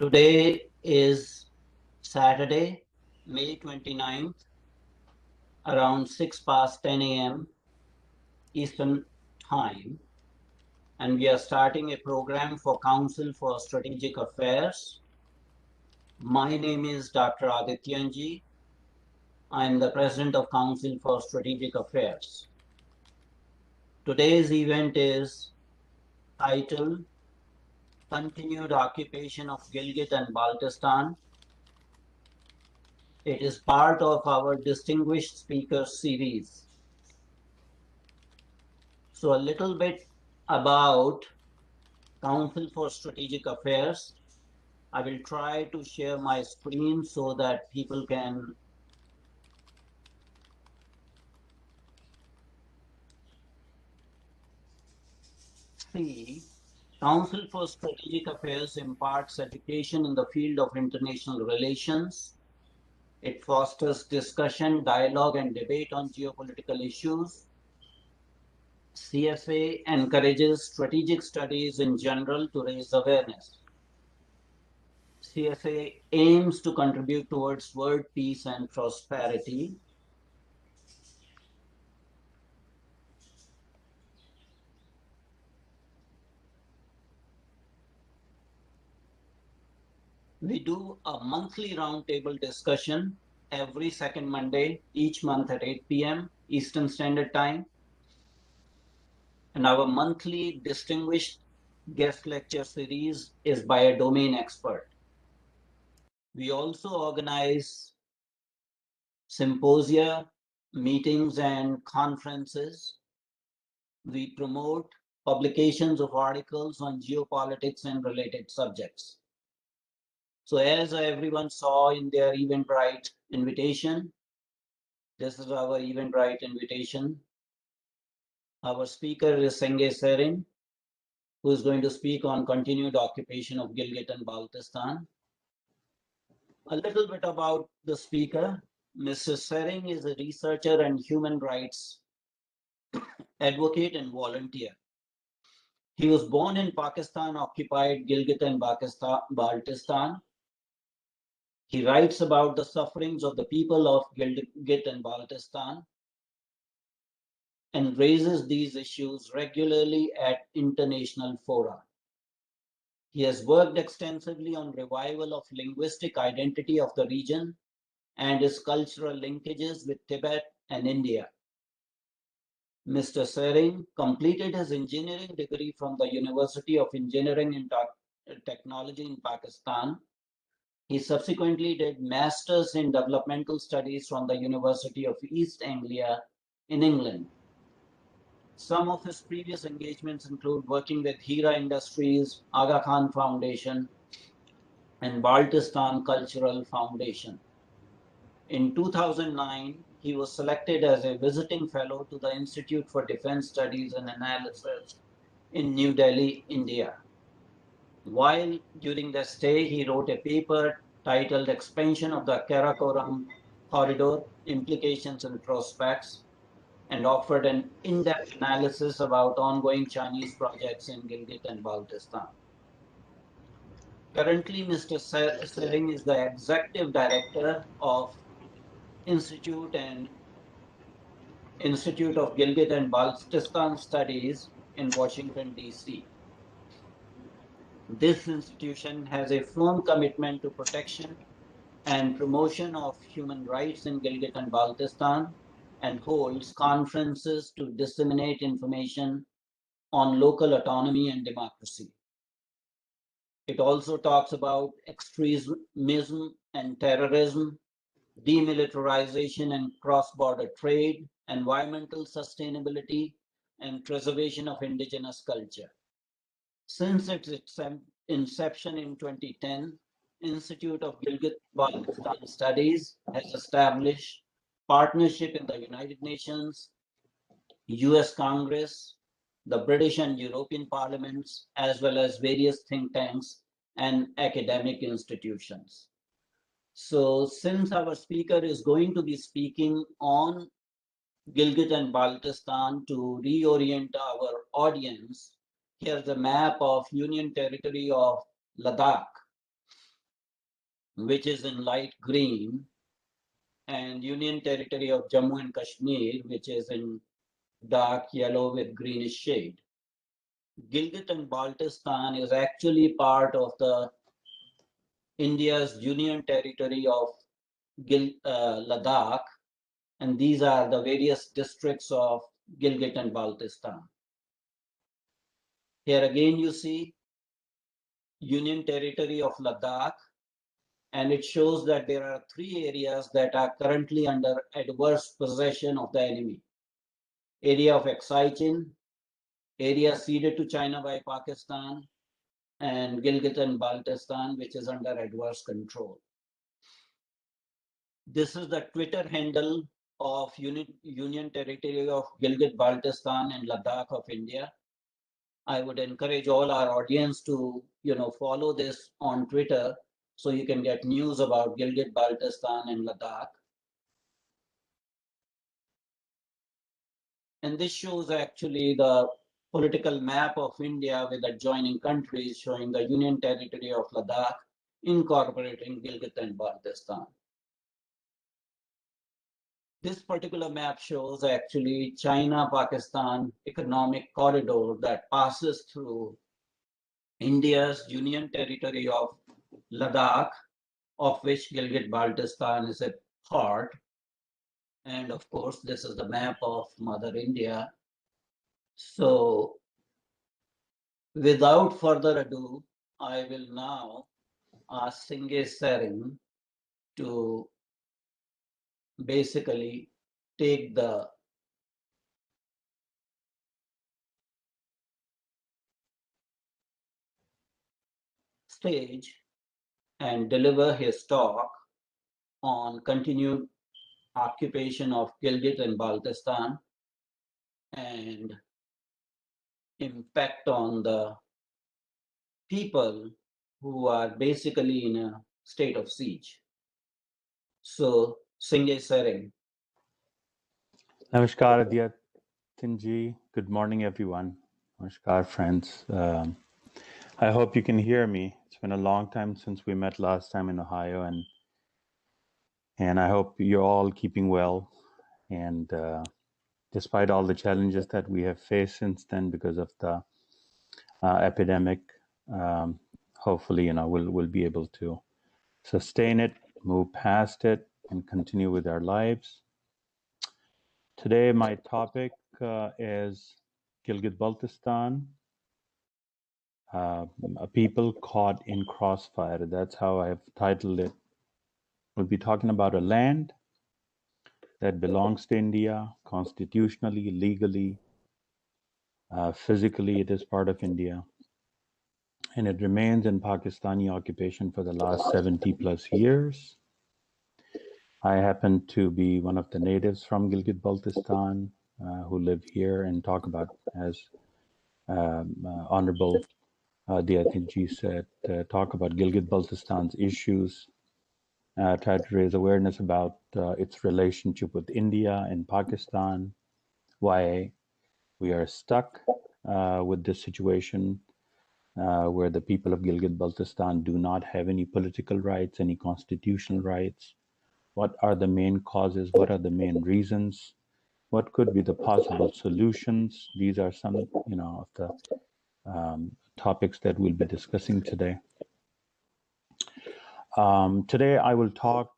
Today is Saturday, May 29th, around 6 past 10 a.m. Eastern Time, and we are starting a program for Council for Strategic Affairs. My name is Dr. Adityanji. I am the President of Council for Strategic Affairs. Today's event is titled Continued Occupation of Gilgit and Baltistan. It is part of our Distinguished Speakers series. So a little bit about Council for Strategic Affairs. I will try to share my screen so that people can see. Council for Strategic Affairs imparts education in the field of international relations. It fosters discussion, dialogue, and debate on geopolitical issues. CSA encourages strategic studies in general to raise awareness. CSA aims to contribute towards world peace and prosperity. We do a monthly roundtable discussion every second Monday each month at 8 p.m. Eastern Standard Time. And our monthly distinguished guest lecture series is by a domain expert. We also organize symposia, meetings, and conferences. We promote publications of articles on geopolitics and related subjects. So as everyone saw in their Eventbrite invitation, this is our Eventbrite invitation. Our speaker is Senge Sering, who is going to speak on continued occupation of Gilgit and Baltistan. A little bit about the speaker. Mr. Sering is a researcher and human rights advocate and volunteer. He was born in Pakistan-occupied Gilgit and Baltistan. He writes about the sufferings of the people of Gilgit and Baltistan and raises these issues regularly at international fora. He has worked extensively on revival of linguistic identity of the region and its cultural linkages with Tibet and India. Mr. Sering completed his engineering degree from the University of Engineering and Technology in Pakistan. He subsequently did Masters in Developmental Studies from the University of East Anglia in England. Some of his previous engagements include working with Hira Industries, Aga Khan Foundation, and Baltistan Cultural Foundation. In 2009, he was selected as a visiting fellow to the Institute for Defense Studies and Analyses in New Delhi, India. While during the stay, he wrote a paper titled Expansion of the Karakoram Corridor, Implications and Prospects, and offered an in-depth analysis about ongoing Chinese projects in Gilgit and Baltistan. Currently, Mr. Sering is the executive director of Institute of Gilgit and Baltistan Studies in Washington, D.C. This institution has a firm commitment to protection and promotion of human rights in Gilgit and Baltistan and holds conferences to disseminate information on local autonomy and democracy. It also talks about extremism and terrorism, demilitarization and cross-border trade, environmental sustainability, and preservation of indigenous culture. Since its inception in 2010, Institute of Gilgit-Baltistan Studies has established partnership in the United Nations, US Congress, the British and European parliaments, as well as various think tanks and academic institutions. So since our speaker is going to be speaking on Gilgit and Baltistan, to reorient our audience, here's a map of Union Territory of Ladakh. which is in light green, and Union Territory of Jammu and Kashmir, which is in dark yellow with greenish shade. Gilgit and Baltistan is actually part of the India's Union Territory of Ladakh, and these are the various districts of Gilgit and Baltistan. Here again you see Union Territory of Ladakh, and it shows that there are 3 areas that are currently under adverse possession of the enemy. Area of Exai-Chin, area ceded to China by Pakistan, and Gilgit and Baltistan, which is under adverse control. This is the Twitter handle of Union Territory of Gilgit-Baltistan and Ladakh of India. I would encourage all our audience to, follow this on Twitter so you can get news about Gilgit-Baltistan and Ladakh. And this shows actually the political map of India with adjoining countries showing the Union Territory of Ladakh incorporating Gilgit and Baltistan. This particular map shows actually China-Pakistan economic corridor that passes through India's Union Territory of Ladakh, of which Gilgit-Baltistan is a part. And of course, this is the map of Mother India. So without further ado, I will now ask Senge Sering to basically take the stage and deliver his talk on continued occupation of Gilgit and Baltistan and impact on the people who are basically in a state of siege. So, Senge Sering. Namaskar, Adyatinji. Good morning, everyone. Namaskar, friends. I hope you can hear me. It's been a long time since we met last time in Ohio, and I hope you're all keeping well. And despite all the challenges that we have faced since then because of the epidemic, hopefully, we'll be able to sustain it, move past it, and continue with our lives. Today, my topic is Gilgit-Baltistan, a people caught in crossfire. That's how I've titled it. We'll be talking about a land that belongs to India constitutionally, legally, physically, it is part of India. And it remains in Pakistani occupation for the last 70 plus years. I happen to be one of the natives from Gilgit-Baltistan who live here and talk about, as Honorable Diyatinji said, talk about Gilgit-Baltistan's issues, try to raise awareness about its relationship with India and Pakistan, why we are stuck with this situation where the people of Gilgit-Baltistan do not have any political rights, any constitutional rights. What are the main causes? What are the main reasons? What could be the possible solutions? These are some, of the topics that we'll be discussing today. Today I will talk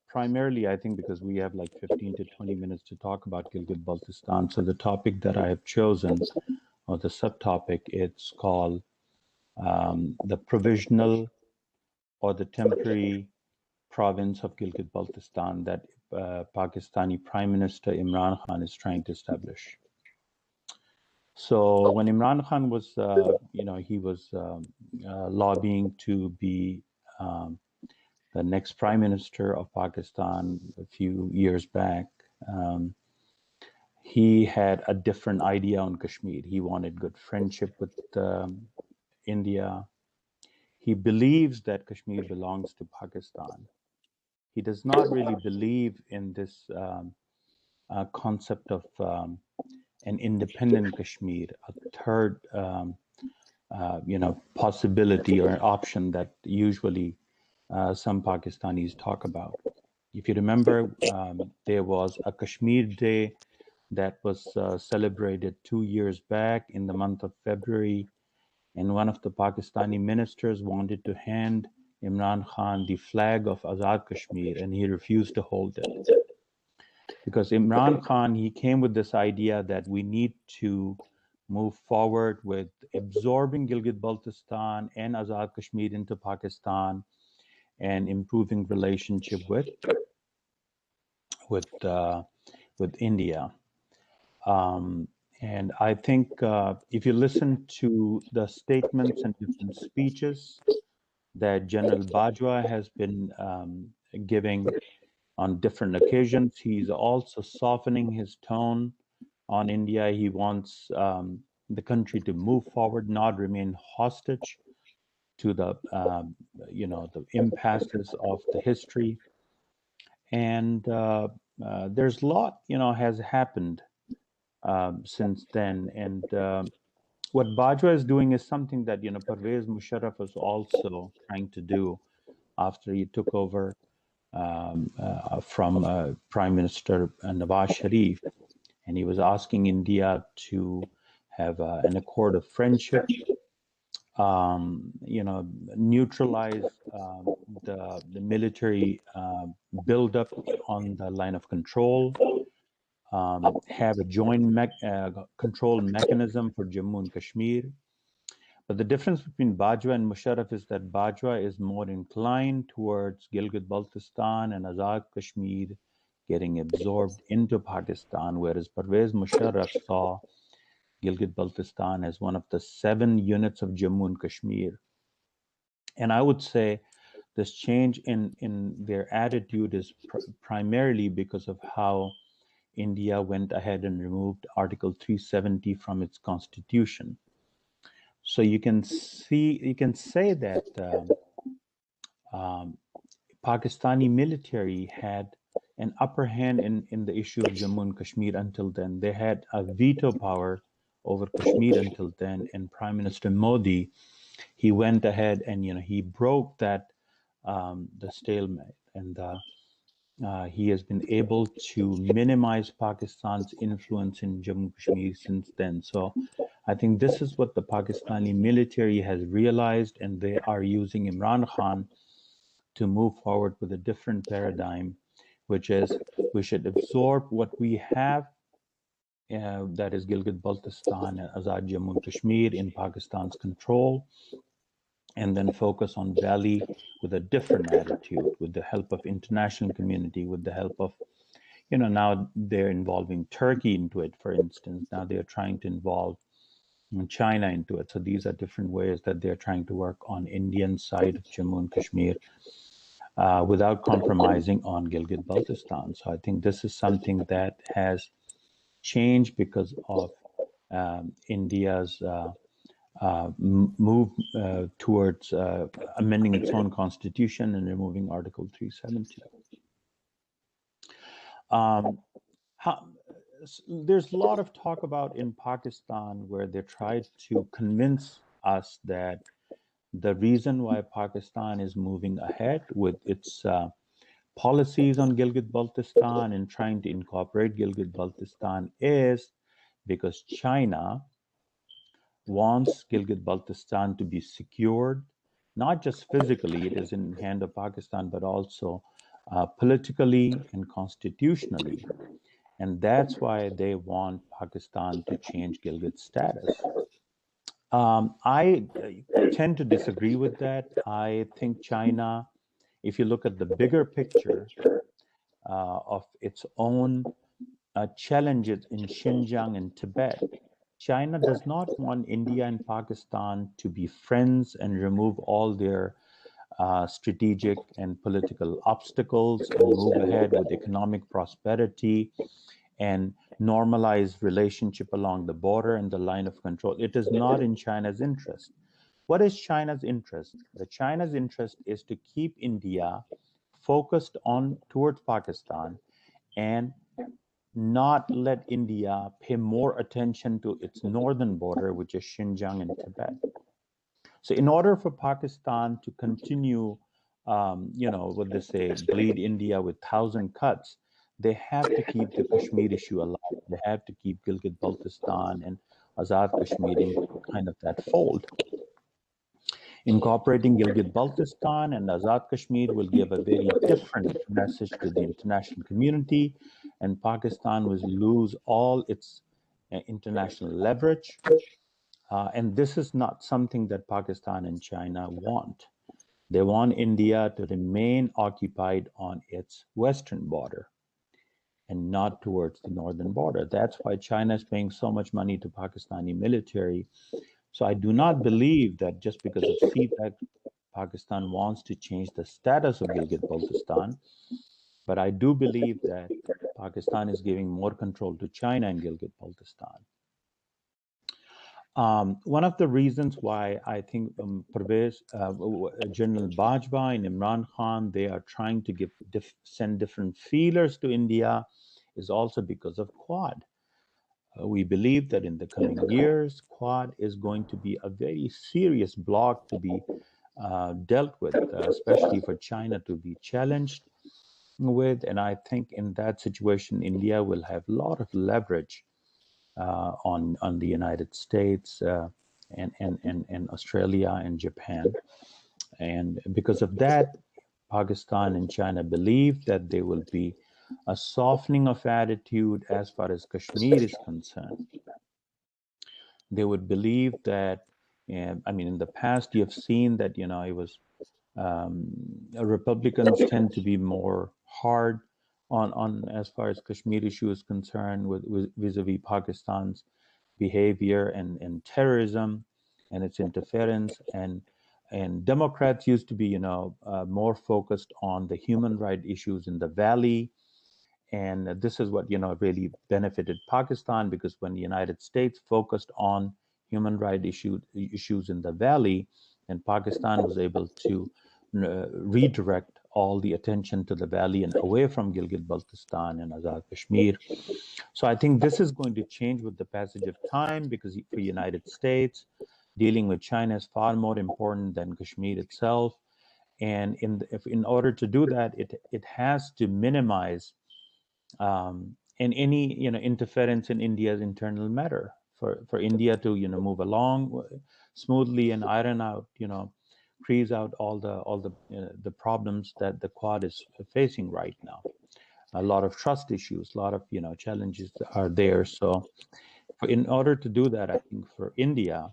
primarily, I think, because we have like 15 to 20 minutes to talk about Gilgit-Baltistan. So the topic that I have chosen, or the subtopic, it's called the provisional or the temporary province of Gilgit-Baltistan that Pakistani Prime Minister Imran Khan is trying to establish. So when Imran Khan was, he was lobbying to be the next Prime Minister of Pakistan a few years back, he had a different idea on Kashmir. He wanted good friendship with India. He believes that Kashmir belongs to Pakistan. He does not really believe in this concept of an independent Kashmir, a third, possibility or an option that usually some Pakistanis talk about. If you remember, there was a Kashmir Day that was celebrated 2 years back in the month of February, and one of the Pakistani ministers wanted to hand Imran Khan the flag of Azad Kashmir, and he refused to hold it. Because Imran Khan, he came with this idea that we need to move forward with absorbing Gilgit-Baltistan and Azad Kashmir into Pakistan and improving relationship with India. And I think if you listen to the statements and different speeches that General Bajwa has been giving on different occasions, he's also softening his tone on India. He wants the country to move forward, not remain hostage to the the impasses of the history. And there's a lot has happened since then. And what Bajwa is doing is something that Pervez Musharraf was also trying to do after he took over from Prime Minister Nawaz Sharif, and he was asking India to have an accord of friendship, neutralize the military buildup on the line of control, have a joint control mechanism for Jammu and Kashmir. But the difference between Bajwa and Musharraf is that Bajwa is more inclined towards Gilgit-Baltistan and Azad Kashmir getting absorbed into Pakistan, whereas Pervez Musharraf saw Gilgit-Baltistan as one of the 7 units of Jammu and Kashmir. And I would say this change in their attitude is primarily because of how India went ahead and removed Article 370 from its constitution. So you can say that Pakistani military had an upper hand in the issue of Jammu and Kashmir until then. They had a veto power over Kashmir until then, and Prime Minister Modi, he went ahead and he broke that the stalemate, and he has been able to minimize Pakistan's influence in Jammu and Kashmir since then. So I think this is what the Pakistani military has realized, and they are using Imran Khan to move forward with a different paradigm, which is we should absorb what we have, that is Gilgit-Baltistan and Azad Jammu and Kashmir in Pakistan's control, and then focus on Valley with a different attitude, with the help of international community, with the help of, now they're involving Turkey into it, for instance. Now they're trying to involve China into it. So these are different ways that they're trying to work on Indian side of Jammu and Kashmir without compromising on Gilgit-Baltistan. So I think this is something that has changed because of India's move towards amending its own constitution and removing Article 370. There's a lot of talk about in Pakistan where they tried to convince us that the reason why Pakistan is moving ahead with its policies on Gilgit-Baltistan and trying to incorporate Gilgit-Baltistan is because China wants Gilgit-Baltistan to be secured, not just physically, it is in the hand of Pakistan, but also politically and constitutionally. And that's why they want Pakistan to change Gilgit's status. I tend to disagree with that. I think China, if you look at the bigger picture of its own challenges in Xinjiang and Tibet, China does not want India and Pakistan to be friends and remove all their strategic and political obstacles and move ahead with economic prosperity and normalize relationship along the border and the line of control. It is not in China's interest. What is China's interest? The China's interest is to keep India focused on towards Pakistan and not let India pay more attention to its northern border, which is Xinjiang and Tibet. So in order for Pakistan to continue what they say, bleed India with 1,000 cuts. They have to keep the Kashmir issue alive. They have to keep Gilgit-Baltistan and Azad Kashmir in kind of that fold. Incorporating Gilgit-Baltistan and Azad Kashmir will give a very different message to the international community, and Pakistan will lose all its international leverage. And this is not something that Pakistan and China want. They want India to remain occupied on its western border and not towards the northern border. That's why China is paying so much money to Pakistani military. So I do not believe that just because of CPEC, Pakistan wants to change the status of Gilgit-Baltistan, but I do believe that Pakistan is giving more control to China in Gilgit-Baltistan. One of the reasons why I think Pervez, General Bajwa and Imran Khan, they are trying to send different feelers to India is also because of Quad. We believe that in the coming years, Quad is going to be a very serious block to be dealt with, especially for China to be challenged with. And I think in that situation, India will have a lot of leverage on the United States and Australia and Japan. And because of that, Pakistan and China believe that there will be a softening of attitude as far as Kashmir is concerned. They would believe that, I mean, in the past, you have seen that, it was Republicans tend to be more hard on as far as Kashmir issue is concerned with vis-a-vis Pakistan's behavior and terrorism and its interference, and Democrats used to be more focused on the human rights issues in the valley. And this is what really benefited Pakistan, because when the United States focused on human rights issues in the valley, and Pakistan was able to redirect all the attention to the valley and away from Gilgit-Baltistan and Azad Kashmir. So I think this is going to change with the passage of time, because for the United States, dealing with China is far more important than Kashmir itself. And in order to do that, it has to minimize any interference in India's internal matter, for India to move along smoothly and iron out freeze out all the problems that the Quad is facing right now. A lot of trust issues, a lot of challenges are there. So in order to do that, I think for India,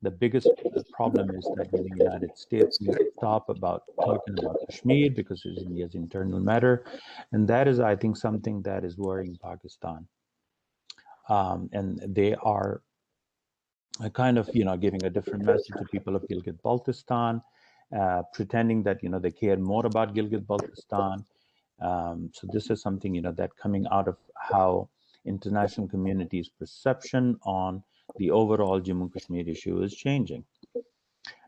the biggest problem is that the United States needs to stop about talking about Kashmir, because it's India's internal matter, and that is, I think, something that is worrying Pakistan. And they are kind of giving a different message to people of Gilgit-Baltistan, pretending that they care more about Gilgit-Baltistan. So this is something that coming out of how international community's perception on the overall Jammu and Kashmir issue is changing.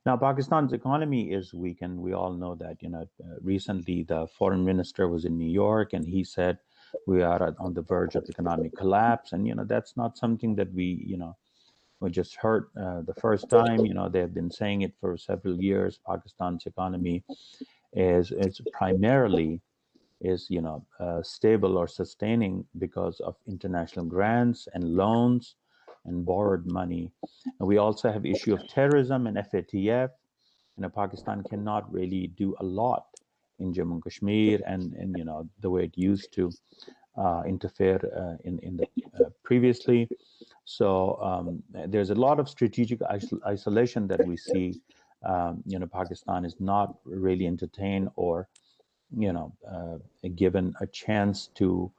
Now, Pakistan's economy is weak, and we all know that. Recently the foreign minister was in New York, and he said we are on the verge of economic collapse, and that's not something that we just heard the first time. They have been saying it for several years. Pakistan's economy is primarily stable or sustaining because of international grants and loans and borrowed money. And we also have issue of terrorism and FATF. Pakistan cannot really do a lot in Jammu and Kashmir, and the way it used to interfere in the previously. So there's a lot of strategic isolation that we see. Pakistan is not really entertained or given a chance to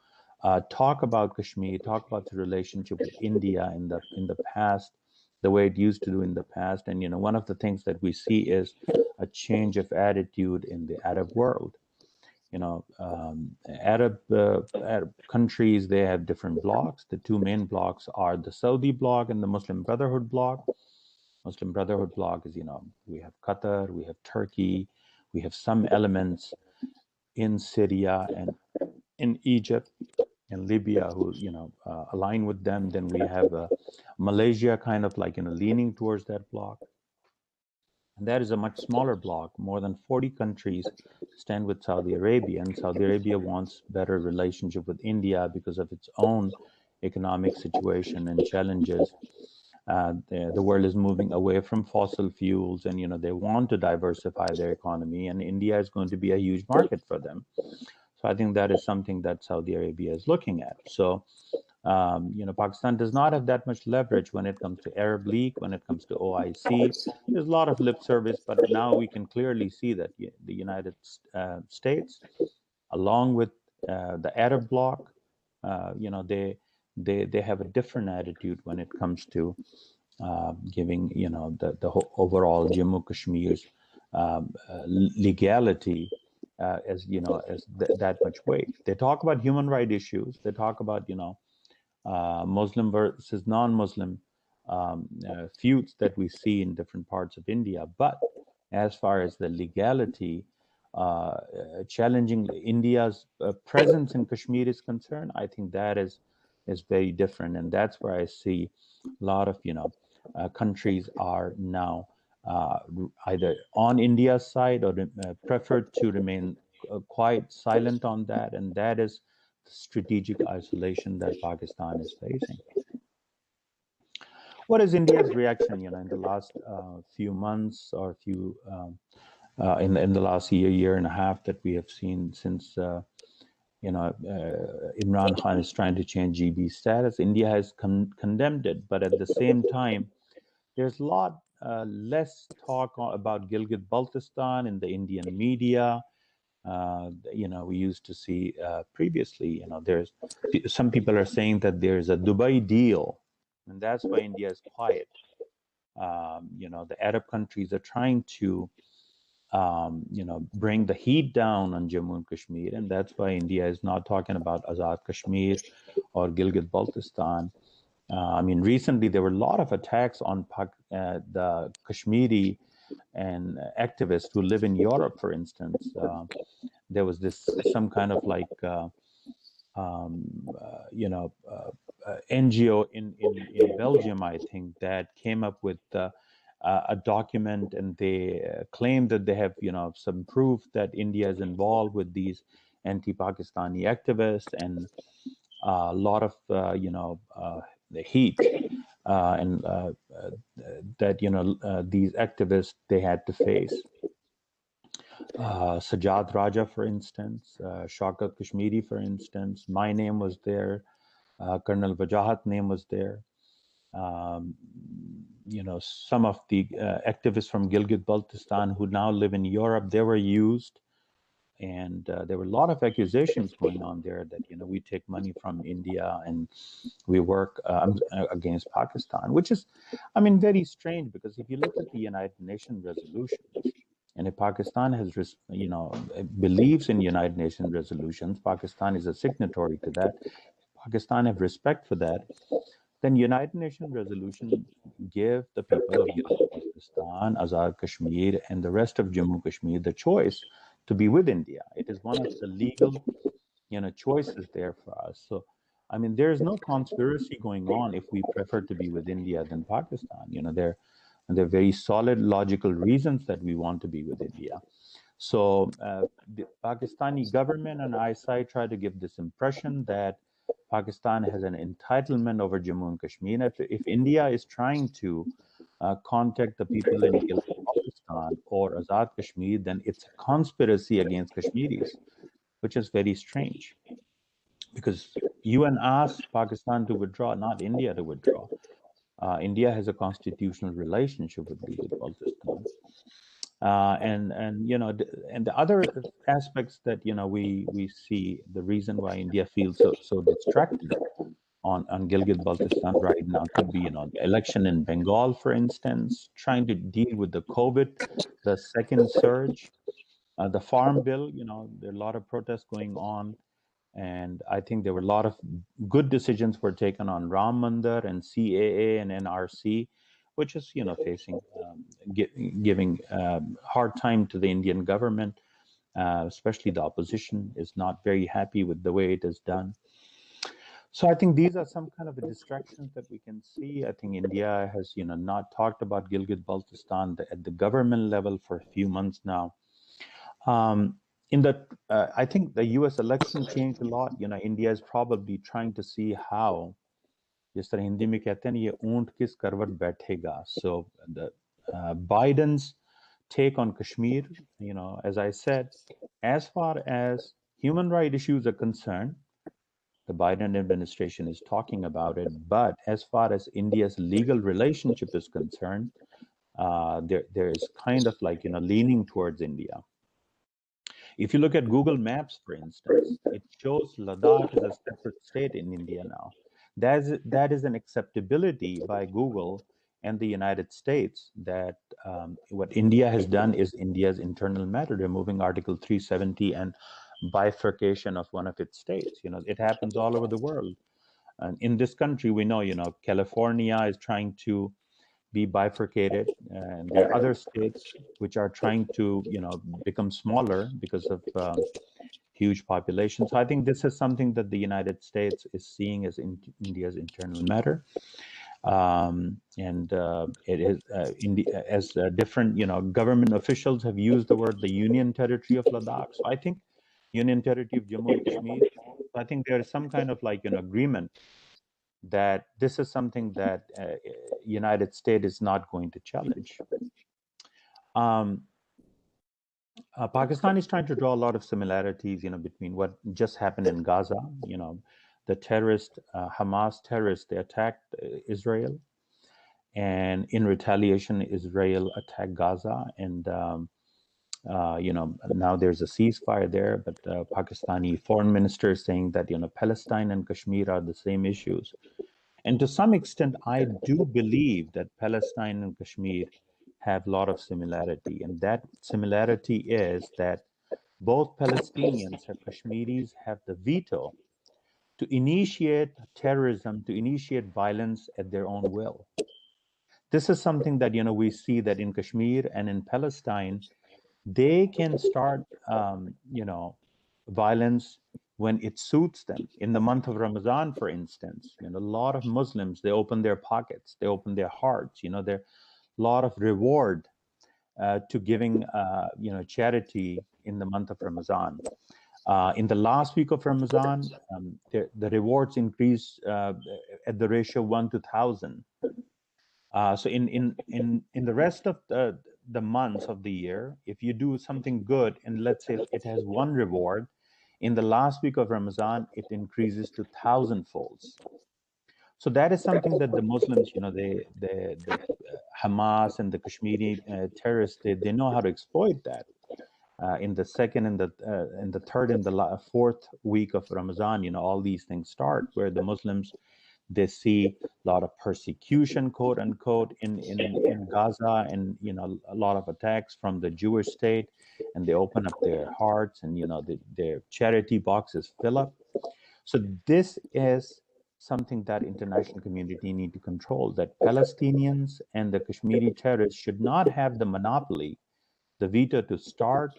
talk about Kashmir, talk about the relationship with India in the past, the way it used to do in the past. And one of the things that we see is a change of attitude in the Arab world. Arab countries, they have different blocs. The two main blocs are the Saudi bloc and the Muslim Brotherhood bloc. Muslim Brotherhood bloc is, we have Qatar, we have Turkey, we have some elements in Syria and in Egypt and Libya who align with them. Then we have Malaysia kind of like leaning towards that bloc, And that is a much smaller bloc. More than 40 countries stand with Saudi Arabia, and Saudi Arabia wants better relationship with India because of its own economic situation and challenges. The world is moving away from fossil fuels, and they want to diversify their economy, and India is going to be a huge market for them. So I think that is something that Saudi Arabia is looking at. So Pakistan does not have that much leverage when it comes to Arab League, when it comes to OIC. There's a lot of lip service, but now we can clearly see that the United States, along with the Arab bloc, they have a different attitude when it comes to giving the overall Jammu Kashmir's legality as that much weight. They talk about human rights issues. They talk about Muslim versus non-Muslim feuds that we see in different parts of India. But as far as the legality, challenging India's presence in Kashmir is concerned, I think that is very different, and that's where I see a lot of countries are now either on India's side or prefer to remain quite silent on that, and that is the strategic isolation that Pakistan is facing. What is India's reaction, in the last few months or in the last year and a half that we have seen since Imran Khan is trying to change GB status? India has condemned it, but at the same time, there's a lot less talk about Gilgit-Baltistan in the Indian media. We used to see previously, there's some people are saying that there's a Dubai deal, and that's why India is quiet. The Arab countries are trying to, bring the heat down on Jammu and Kashmir, and that's why India is not talking about Azad Kashmir or Gilgit-Baltistan. Recently there were a lot of attacks on the Kashmiri and activists who live in Europe, for instance. There was some kind of like, NGO in Belgium, I think, that came up with a document, and they claim that they have, some proof that India is involved with these anti-Pakistani activists, and a lot of, the heat and that these activists they had to face. Sajjad Raja, for instance, Shaukat Kashmiri, for instance, my name was there, Colonel Wajahat name was there. Some of the activists from Gilgit-Baltistan who now live in Europe, they were used. And there were a lot of accusations going on there that, we take money from India and we work against Pakistan, which is, very strange, because if you look at the United Nations resolutions, and if Pakistan has, believes in United Nations resolutions, Pakistan is a signatory to that, Pakistan have respect for that, then United Nations resolutions give the people of Pakistan, Azad Kashmir, and the rest of Jammu Kashmir the choice to be with India. It is one of the legal, choices there for us. So, there is no conspiracy going on if we prefer to be with India than Pakistan. There are very solid logical reasons that we want to be with India. So the Pakistani government and ISI try to give this impression that Pakistan has an entitlement over Jammu and Kashmir. If India is trying to contact the people in Gilgit-Baltistan or Azad Kashmir, then it's a conspiracy against Kashmiris, which is very strange. Because UN asked Pakistan to withdraw, not India to withdraw. India has a constitutional relationship with Gilgit-Baltistan. And the other aspects that we see, the reason why India feels so distracted on Gilgit-Baltistan right now could be the election in Bengal, for instance, trying to deal with the COVID, the second surge, the farm bill. There are a lot of protests going on, and I think there were a lot of good decisions were taken on Ram Mandir and CAA and NRC, which is facing giving hard time to the Indian government, especially the opposition is not very happy with the way it is done. So I think these are some kind of distractions that we can see. I think India has, not talked about Gilgit-Baltistan at the government level for a few months now. I think the U.S. election changed a lot. India is probably trying to see how, जिस तरह हिंदी में कहते हैं ना, ये ऊंट किस करवट बैठेगा. So the Biden's take on Kashmir, as I said, as far as human rights issues are concerned, the Biden administration is talking about it. But as far as India's legal relationship is concerned, there is kind of like, leaning towards India. If you look at Google Maps, for instance, it shows Ladakh as a separate state in India now. That is an acceptability by Google and the United States that what India has done is India's internal matter, removing Article 370 and bifurcation of one of its states. It happens all over the world. And in this country, we know, California is trying to be bifurcated, and there are other states which are trying to, become smaller because of huge population. So I think this is something that the United States is seeing as India's internal matter. It is as different, government officials have used the word the Union Territory of Ladakh. So I think Union Territory of Jammu and Kashmir. So I think there is some kind of like an agreement that this is something that United States is not going to challenge. Pakistan is trying to draw a lot of similarities, between what just happened in Gaza. The terrorist, Hamas terrorists, they attacked Israel, and in retaliation, Israel attacked Gaza, and now there's a ceasefire there. But Pakistani foreign minister is saying that Palestine and Kashmir are the same issues, and to some extent, I do believe that Palestine and Kashmir have a lot of similarity, and that similarity is that both Palestinians and Kashmiris have the veto to initiate terrorism, to initiate violence at their own will. This is something that we see that in Kashmir and in Palestine, they can start violence when it suits them. In the month of Ramadan, for instance, a lot of Muslims, they open their pockets, they open their hearts. There are a lot of reward to giving charity in the month of Ramadan. In the last week of Ramadan, the rewards increase at the ratio 1 to 1,000. So in the rest of the months of the year, if you do something good and let's say it has one reward, in the last week of Ramadan, it increases to 1,000-folds. So that is something that the Muslims, the Hamas and the Kashmiri terrorists, they know how to exploit that. In the second and the third and the fourth week of Ramadan, all these things start where the Muslims, they see a lot of persecution, quote unquote, in Gaza, and a lot of attacks from the Jewish state, and they open up their hearts, and their charity boxes fill up. So this is something that international community need to control, that Palestinians and the Kashmiri terrorists should not have the monopoly, the veto to start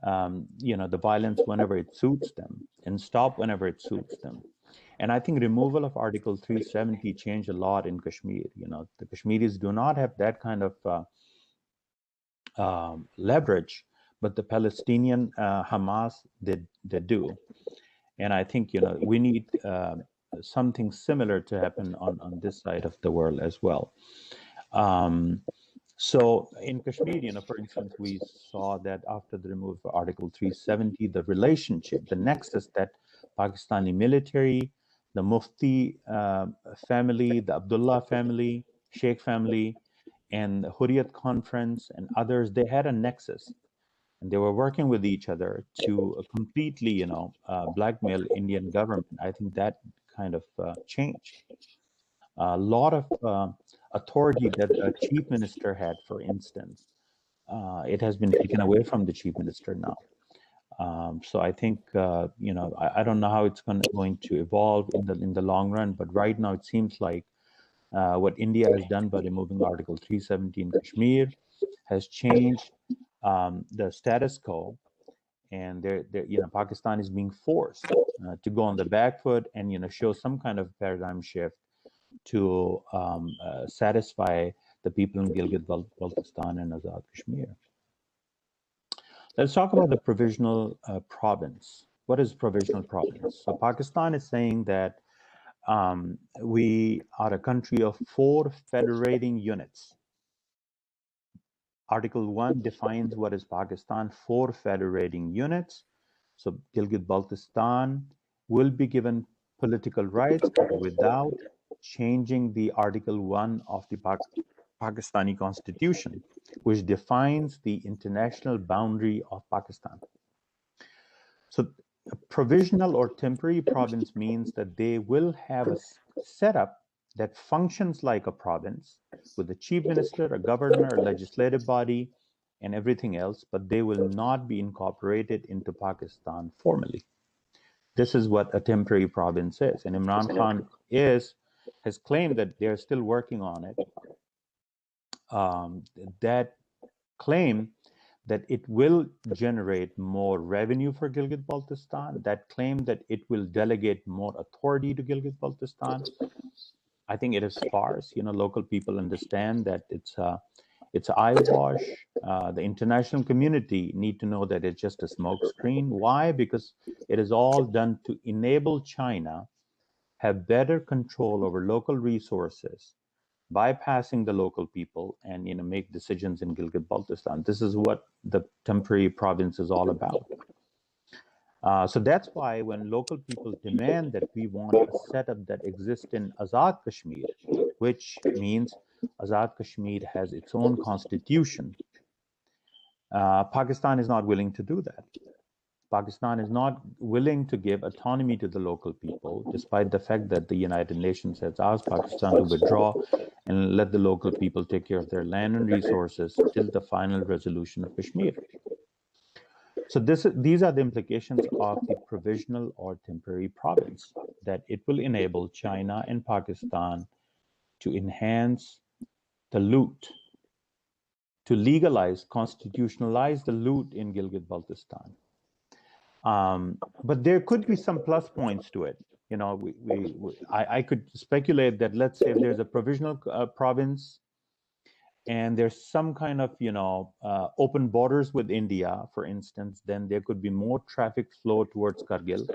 the violence whenever it suits them and stop whenever it suits them. And I think removal of Article 370 changed a lot in Kashmir. The Kashmiris do not have that kind of leverage, but the Palestinian Hamas, they do. And I think we need something similar to happen on this side of the world as well. So in Kashmir, for instance, we saw that after the removal of Article 370, the relationship, the nexus that Pakistani military, the Mufti family, the Abdullah family, Sheikh family, and the Hurriyat Conference and others, they had a nexus. And they were working with each other to completely, blackmail Indian government. I think that kind of changed. A lot of authority that a chief minister had, for instance, it has been taken away from the chief minister now. So I think, I don't know how it's going to evolve in the long run, but right now it seems like what India has done by removing Article 370 in Kashmir has changed the status quo, and Pakistan is being forced to go on the back foot and show some kind of paradigm shift to satisfy the people in Gilgit-Baltistan and Azad Kashmir. Let's talk about the provisional province. What is provisional province? So Pakistan is saying that we are a country of 4 federating units. Article 1 defines what is Pakistan, 4 federating units. So Gilgit-Baltistan will be given political rights, but without changing the Article 1 of the Pakistani Constitution, which defines the international boundary of Pakistan. So a provisional or temporary province means that they will have a setup that functions like a province with a chief minister, a governor, a legislative body, and everything else, but they will not be incorporated into Pakistan formally. This is what a temporary province is. And Imran Khan has claimed that they're still working on it. That claim that it will generate more revenue for Gilgit-Baltistan, that claim that it will delegate more authority to Gilgit-Baltistan, I think it is farce. Local people understand that it's eyewash. The international community need to know that it's just a smokescreen. Why? Because it is all done to enable China have better control over local resources, bypassing the local people, and make decisions in Gilgit-Baltistan. This is what the temporary province is all about. So that's why when local people demand that we want a setup that exists in Azad Kashmir, which means Azad Kashmir has its own constitution, Pakistan is not willing to do that. Pakistan is not willing to give autonomy to the local people, despite the fact that the United Nations has asked Pakistan to withdraw and let the local people take care of their land and resources till the final resolution of Kashmir. So these are the implications of the provisional or temporary province, that it will enable China and Pakistan to enhance the loot, to legalize, constitutionalize the loot in Gilgit-Baltistan. But there could be some plus points to it. I could speculate that, let's say if there's a provisional province and there's some kind of, open borders with India, for instance, then there could be more traffic flow towards Kargil,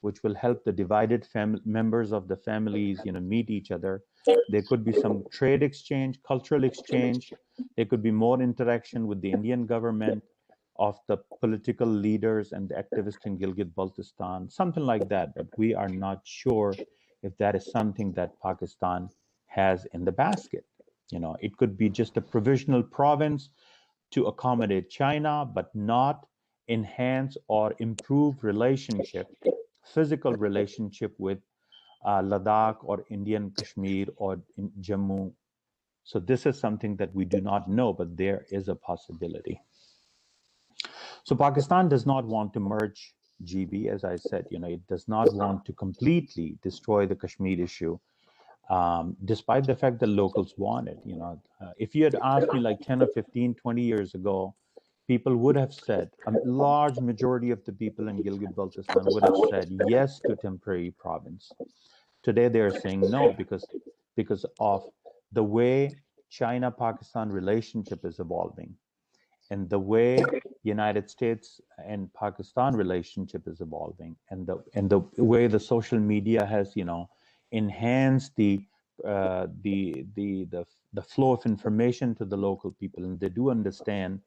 which will help the divided members of the families, meet each other. There could be some trade exchange, cultural exchange. There could be more interaction with the Indian government of the political leaders and the activists in Gilgit-Baltistan, something like that. But we are not sure if that is something that Pakistan has in the basket. It could be just a provisional province to accommodate China, but not enhance or improve physical relationship with Ladakh or Indian Kashmir or in Jammu. So this is something that we do not know, but there is a possibility. So Pakistan does not want to merge GB, as I said. It does not want to completely destroy the Kashmir issue, despite the fact that locals want it. If you had asked me like 10 or 15, 20 years ago, people would have said, a large majority of the people in Gilgit-Baltistan would have said yes to temporary province. Today they are saying no, because of the way China-Pakistan relationship is evolving, and the way United States and Pakistan relationship is evolving, and the way the social media has enhanced the flow of information to the local people, and they do understand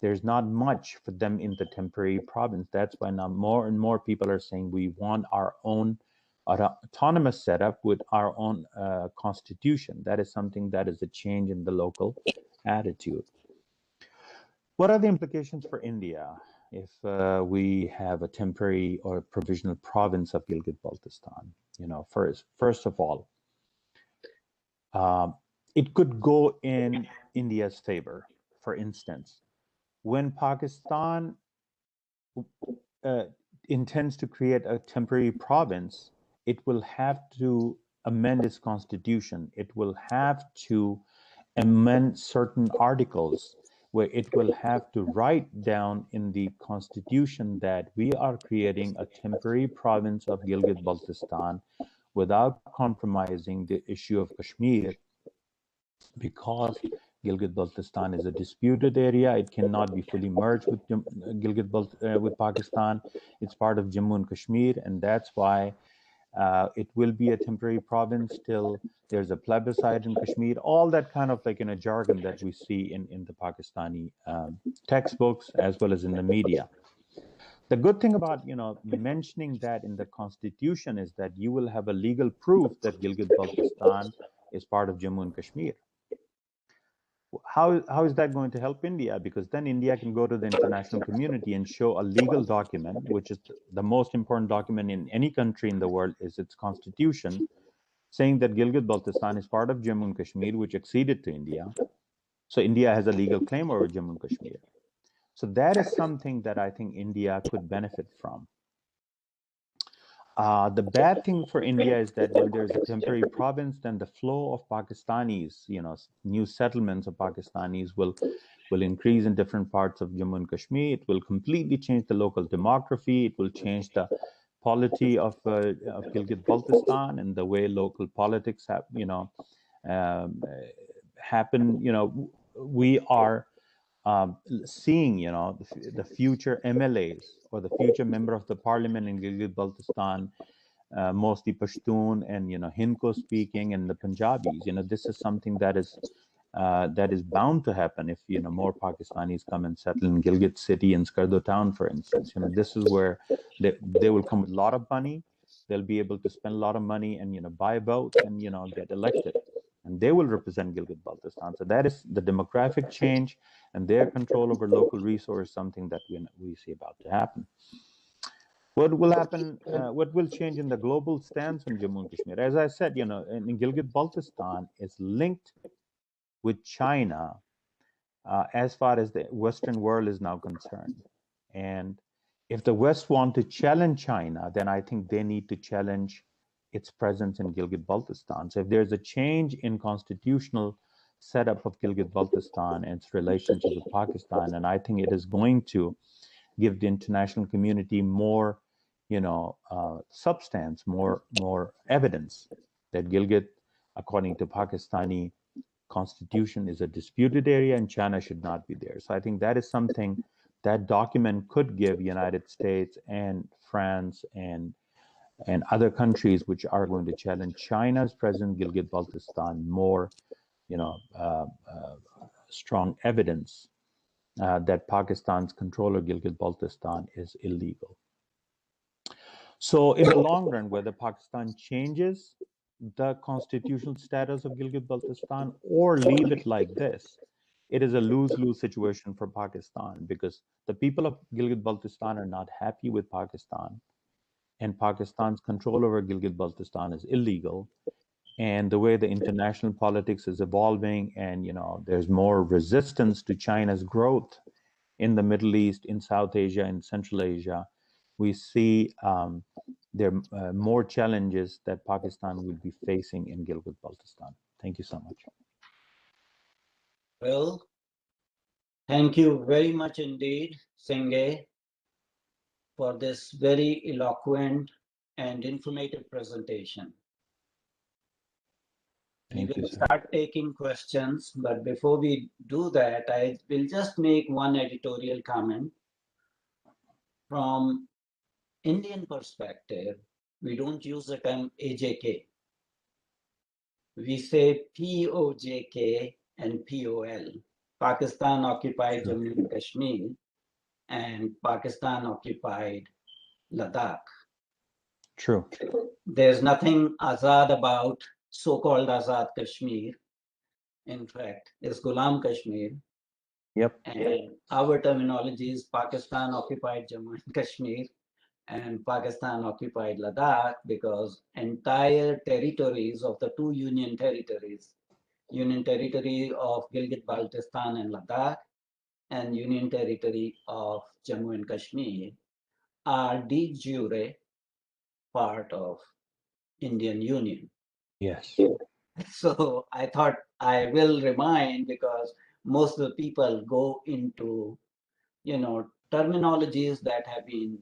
there's not much for them in the temporary province. That's why now more and more people are saying we want our own autonomous setup with our own constitution. That is something that is a change in the local attitude. What are the implications for India if we have a temporary or provisional province of Gilgit-Baltistan? First of all, it could go in India's favor. For instance, when Pakistan intends to create a temporary province, it will have to amend its constitution. It will have to amend certain articles where it will have to write down in the constitution that we are creating a temporary province of Gilgit-Baltistan without compromising the issue of Kashmir, because Gilgit-Baltistan is a disputed area. It cannot be fully merged with with Pakistan. It's part of Jammu and Kashmir, and that's why it will be a temporary province till there's a plebiscite in Kashmir. All that kind of like jargon that we see in the Pakistani textbooks as well as in the media. The good thing about mentioning that in the constitution is that you will have a legal proof that Gilgit-Baltistan is part of Jammu and Kashmir. How is that going to help India? Because then India can go to the international community and show a legal document, which is the most important document in any country in the world, is its constitution, saying that Gilgit-Baltistan is part of Jammu and Kashmir, which acceded to India. So India has a legal claim over Jammu and Kashmir. So that is something that I think India could benefit from. The bad thing for India is that when there's a temporary province, then the flow of Pakistanis, new settlements of Pakistanis will increase in different parts of Jammu and Kashmir. It will completely change the local demography. It will change the polity of Gilgit-Baltistan and the way local politics have, happen. We are seeing, the future MLAs or the future member of the parliament in Gilgit-Baltistan, mostly Pashtun and Hindko speaking, and the Punjabis. This is something that is bound to happen if more Pakistanis come and settle in Gilgit city and Skardo town, for instance. This is where they will come with a lot of money. They'll be able to spend a lot of money and buy votes and get elected, and they will represent Gilgit-Baltistan. So that is the demographic change, and their control over local resource, something that we see about to happen. What will happen? What will change in the global stance on Jammu and Kashmir? As I said, in Gilgit-Baltistan is linked with China as far as the Western world is now concerned. And if the West want to challenge China, then I think they need to challenge its presence in Gilgit-Baltistan. So if there's a change in constitutional setup of Gilgit-Baltistan and its relationship with Pakistan, and I think it is going to give the international community more, substance, more evidence that Gilgit, according to Pakistani constitution, is a disputed area and China should not be there. So I think that is something that document could give United States and France and other countries which are going to challenge China's presence in Gilgit-Baltistan more, strong evidence that Pakistan's control of Gilgit-Baltistan is illegal. So in the long run, whether Pakistan changes the constitutional status of Gilgit-Baltistan or leave it like this, it is a lose-lose situation for Pakistan, because the people of Gilgit-Baltistan are not happy with Pakistan, and Pakistan's control over Gilgit-Baltistan is illegal. And the way the international politics is evolving, and there's more resistance to China's growth in the Middle East, in South Asia, in Central Asia, we see there are more challenges that Pakistan will be facing in Gilgit-Baltistan. Thank you so much. Well, thank you very much indeed, Senge, for this very eloquent and informative presentation. We will start taking questions, but before we do that, I will just make one editorial comment. From Indian perspective, we don't use the term AJK. We say POJK and POL, Pakistan-occupied Jammu and Kashmir and Pakistan-occupied Ladakh. True. There's nothing Azad about so-called Azad Kashmir. In fact, it's Ghulam Kashmir. Yep. And our terminology is Pakistan-occupied Jammu and Kashmir and Pakistan-occupied Ladakh, because entire territories of the two Union Territory of Gilgit-Baltistan and Ladakh, and Union Territory of Jammu and Kashmir, are de jure part of Indian Union. Yes. So I thought I will remind, because most of the people go into, terminologies that have been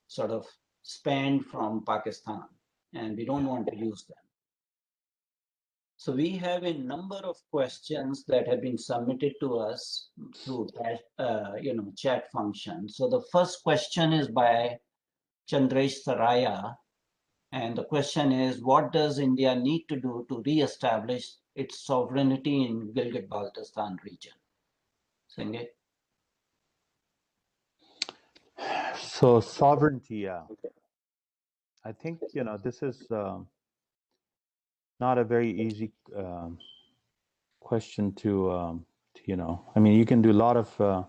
sort of spanned from Pakistan, and we don't want to use them. So we have a number of questions that have been submitted to us through that, chat function. So the first question is by Chandresh Saraya, and the question is, what does India need to do to re-establish its sovereignty in Gilgit-Baltistan region? Senge? So sovereignty, yeah. I think, this is not a very easy question to, I mean, you can do a lot of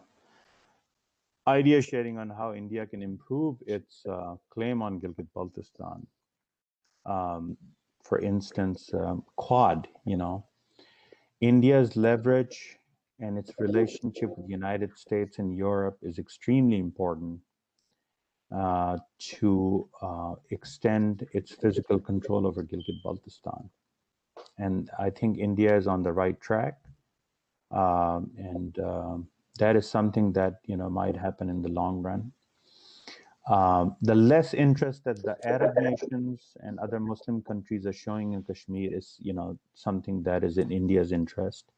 idea sharing on how India can improve its claim on Gilgit-Baltistan. For instance, Quad, India's leverage and its relationship with the United States and Europe is extremely important to extend its physical control over Gilgit-Baltistan. And I think India is on the right track. And that is something that, might happen in the long run. The less interest that the Arab nations and other Muslim countries are showing in Kashmir is, something that is in India's interest.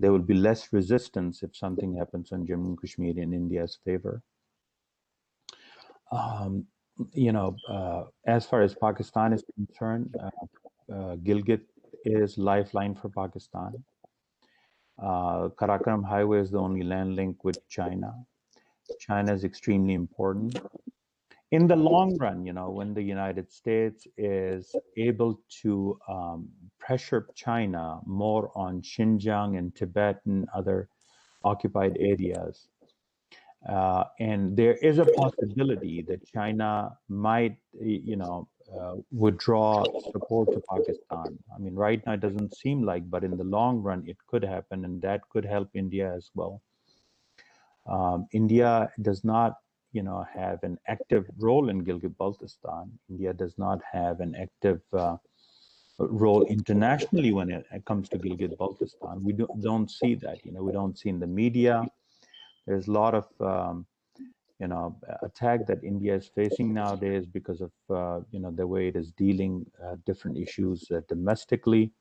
There will be less resistance if something happens on Jammu and Kashmir in India's favor. As far as Pakistan is concerned, Gilgit is lifeline for Pakistan. Karakoram Highway is the only land link with China. China is extremely important. In the long run, when the United States is able to pressure China more on Xinjiang and Tibet and other occupied areas, and there is a possibility that China might, withdraw support to Pakistan. I mean, right now it doesn't seem like, but in the long run it could happen, and that could help India as well. India does not, have an active role in Gilgit-Baltistan. India does not have an active role internationally when it comes to Gilgit-Baltistan. We don't see that. We don't see in the media. There's a lot of attack that India is facing nowadays because of the way it is dealing different issues domestically.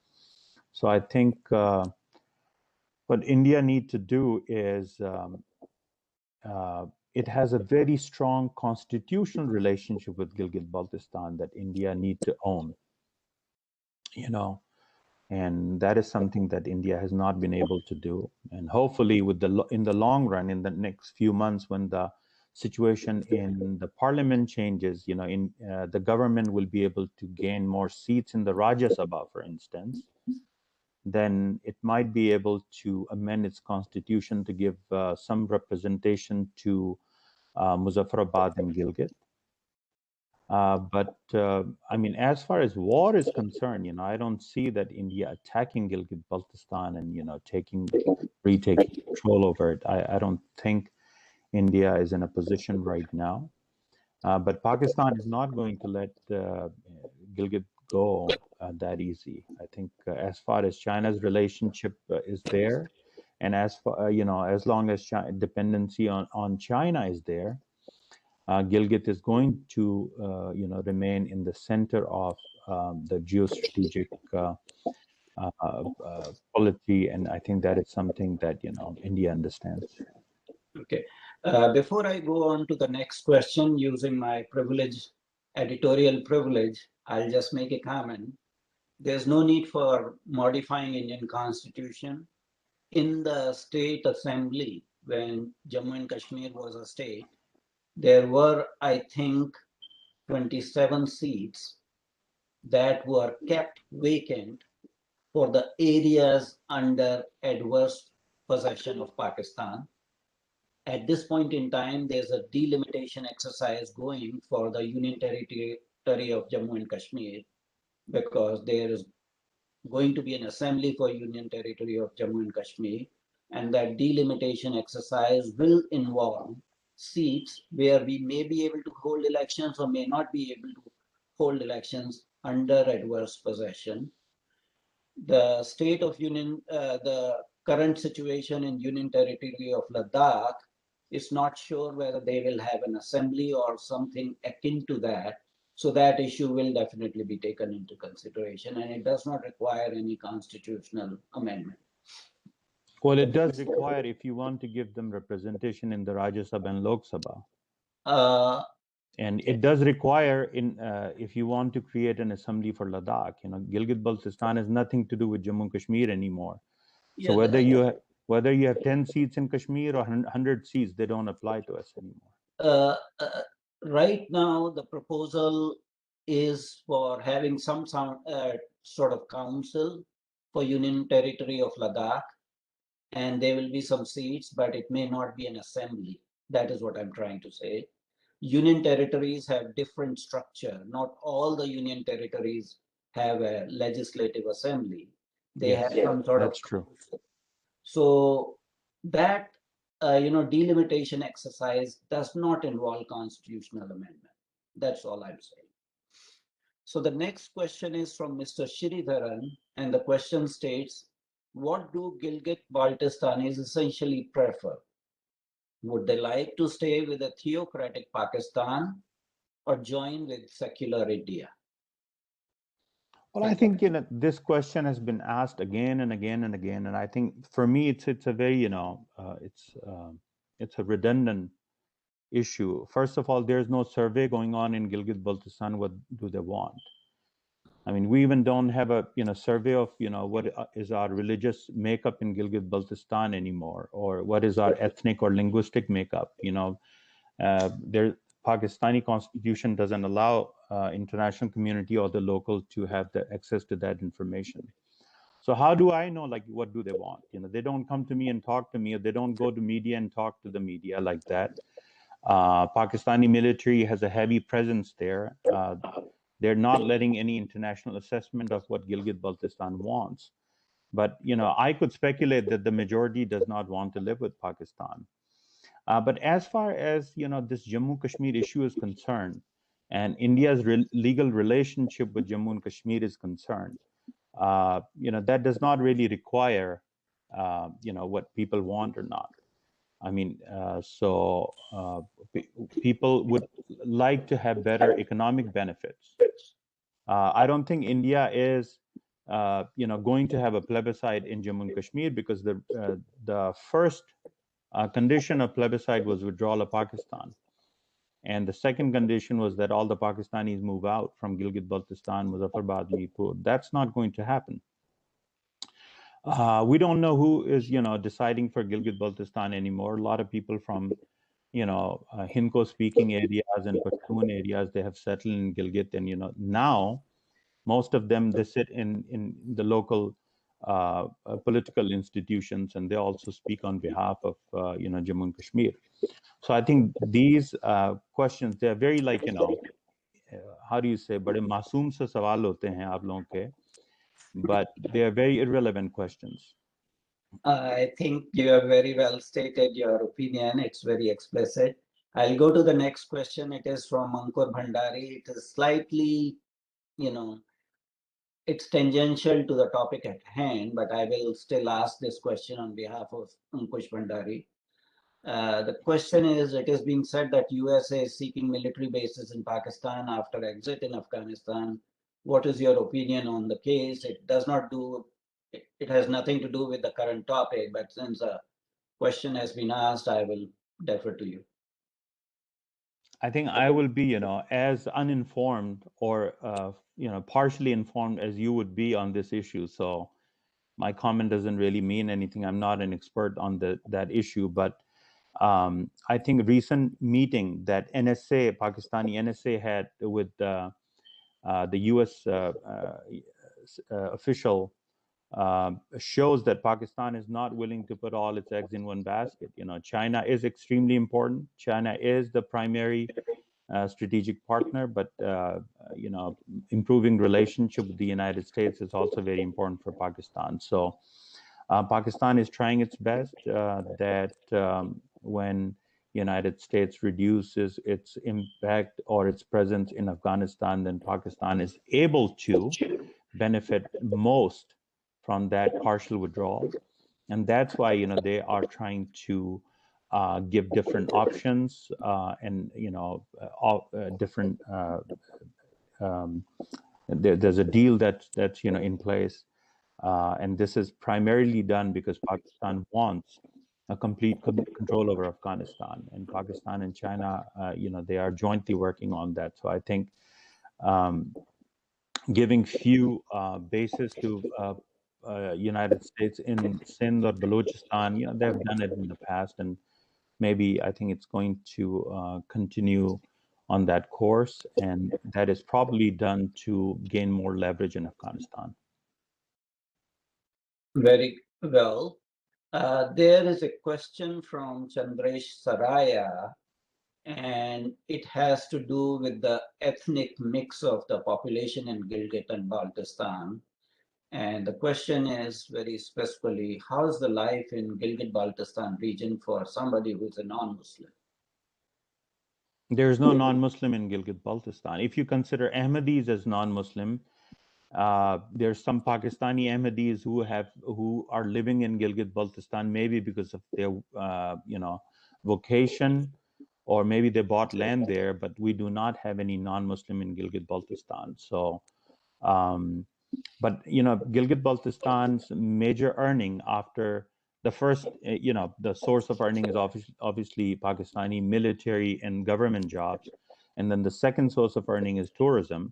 So I think what India need to do is it has a very strong constitutional relationship with Gilgit-Baltistan that India need to own, and that is something that India has not been able to do. And hopefully in the long run, in the next few months, when the situation in the parliament changes, the government will be able to gain more seats in the Rajya Sabha, for instance, then it might be able to amend its constitution to give some representation to Muzaffarabad and Gilgit. But I mean, as far as war is concerned, I don't see that India attacking Gilgit-Baltistan and, retaking control over it. I don't think India is in a position right now. But Pakistan is not going to let Gilgit go that easy. I think as far as China's relationship is there, and as far, as long as dependency on China is there, Gilgit is going to, remain in the center of the geostrategic polity, and I think that is something that India understands. Okay. Before I go on to the next question, using my editorial privilege, I'll just make a comment. There's no need for modifying Indian Constitution. In the State Assembly, when Jammu and Kashmir was a state, there were, I think, 27 seats that were kept vacant for the areas under adverse possession of Pakistan. At this point in time, there's a delimitation exercise going for the Union Territory of Jammu and Kashmir, because there is going to be an assembly for Union Territory of Jammu and Kashmir, and that delimitation exercise will involve seats where we may be able to hold elections or may not be able to hold elections under adverse possession. The state of union, the current situation in Union Territory of Ladakh is not sure whether they will have an assembly or something akin to that. So that issue will definitely be taken into consideration, and it does not require any constitutional amendment. Well, it does require if you want to give them representation in the Rajya Sabha and Lok Sabha. And it does require if you want to create an assembly for Ladakh, Gilgit Baltistan has nothing to do with Jammu and Kashmir anymore. So whether you have 10 seats in Kashmir or 100 seats, they don't apply to us anymore. Right now, the proposal is for having some sort of council for Union Territory of Ladakh, and there will be some seats, but it may not be an assembly. That is what I'm trying to say. Union territories have different structure. Not all the union territories have a legislative assembly. They have some sort of. That's true. So that delimitation exercise does not involve constitutional amendment. That's all I'm saying. So the next question is from Mr. Sridharan, and the question states, what do Gilgit-Baltistanis essentially prefer? Would they like to stay with a theocratic Pakistan or join with secular India? Well, I think this question has been asked again and again and again, and I think for me it's a very it's a redundant issue. First of all, there's no survey going on in Gilgit-Baltistan. What do they want? I mean, we even don't have a survey of what is our religious makeup in Gilgit-Baltistan anymore, or what is our ethnic or linguistic makeup. There Pakistani constitution doesn't allow international community or the local to have the access to that information. So how do I know what do they want? They don't come to me and talk to me, or they don't go to media and talk to the media like that. Pakistani military has a heavy presence there. They're not letting any international assessment of what Gilgit-Baltistan wants. But I could speculate that the majority does not want to live with Pakistan. But as far as this Jammu Kashmir issue is concerned, and India's legal relationship with Jammu and Kashmir is concerned, that does not really require what people want or not. I mean, people would like to have better economic benefits. I don't think India is, going to have a plebiscite in Jammu and Kashmir, because the first condition of plebiscite was withdrawal of Pakistan, and the second condition was that all the Pakistanis move out from Gilgit-Baltistan, Muzaffarabad, Mirpur. That's not going to happen. We don't know who is, deciding for Gilgit-Baltistan anymore. A lot of people from, Hindko-speaking areas and Pashtun areas, they have settled in Gilgit, and now most of them, they sit in the local political institutions, and they also speak on behalf of Jammu and Kashmir. So I think these questions, they're very how do you say, bade masoom se sawal hote hain aap logon ke, but they are very irrelevant questions. I think you have very well stated your opinion. It's very explicit. I'll go to the next question. It is from Ankur Bhandari. It is slightly, it's tangential to the topic at hand, but I will still ask this question on behalf of Ankush Bhandari. The question is, it is being said that USA is seeking military bases in Pakistan after exit in Afghanistan. What is your opinion on the case? It does not do, it has nothing to do with the current topic, but since a question has been asked, I will defer to you. I think I will be, as uninformed or, partially informed as you would be on this issue. So my comment doesn't really mean anything. I'm not an expert on that issue, but I think a recent meeting that NSA, Pakistani NSA had with the US official shows that Pakistan is not willing to put all its eggs in one basket. China is extremely important. China is the primary strategic partner, but improving relationship with the United States is also very important for Pakistan. So Pakistan is trying its best that when United States reduces its impact or its presence in Afghanistan, then Pakistan is able to benefit most from that partial withdrawal. And that's why, they are trying to give different options and, different, there's a deal that's in place. And this is primarily done because Pakistan wants a complete control over Afghanistan, and Pakistan and China, they are jointly working on that. So I think um, giving few bases to United States in Sindh or Balochistan, they've done it in the past, and maybe I think it's going to continue on that course, and that is probably done to gain more leverage in Afghanistan. Very well. There is a question from Chandresh Saraya, and it has to do with the ethnic mix of the population in Gilgit and Baltistan. And the question is very specifically, how's the life in Gilgit-Baltistan region for somebody who's a non-Muslim? There's no non-Muslim in Gilgit-Baltistan. If you consider Ahmadis as non-Muslim, there's some Pakistani Ahmadis who are living in Gilgit-Baltistan, maybe because of their vocation, or maybe they bought land there. But we do not have any non-Muslim in Gilgit-Baltistan. So, but Gilgit-Baltistan's major earning after the first, the source of earning is obviously Pakistani military and government jobs, and then the second source of earning is tourism.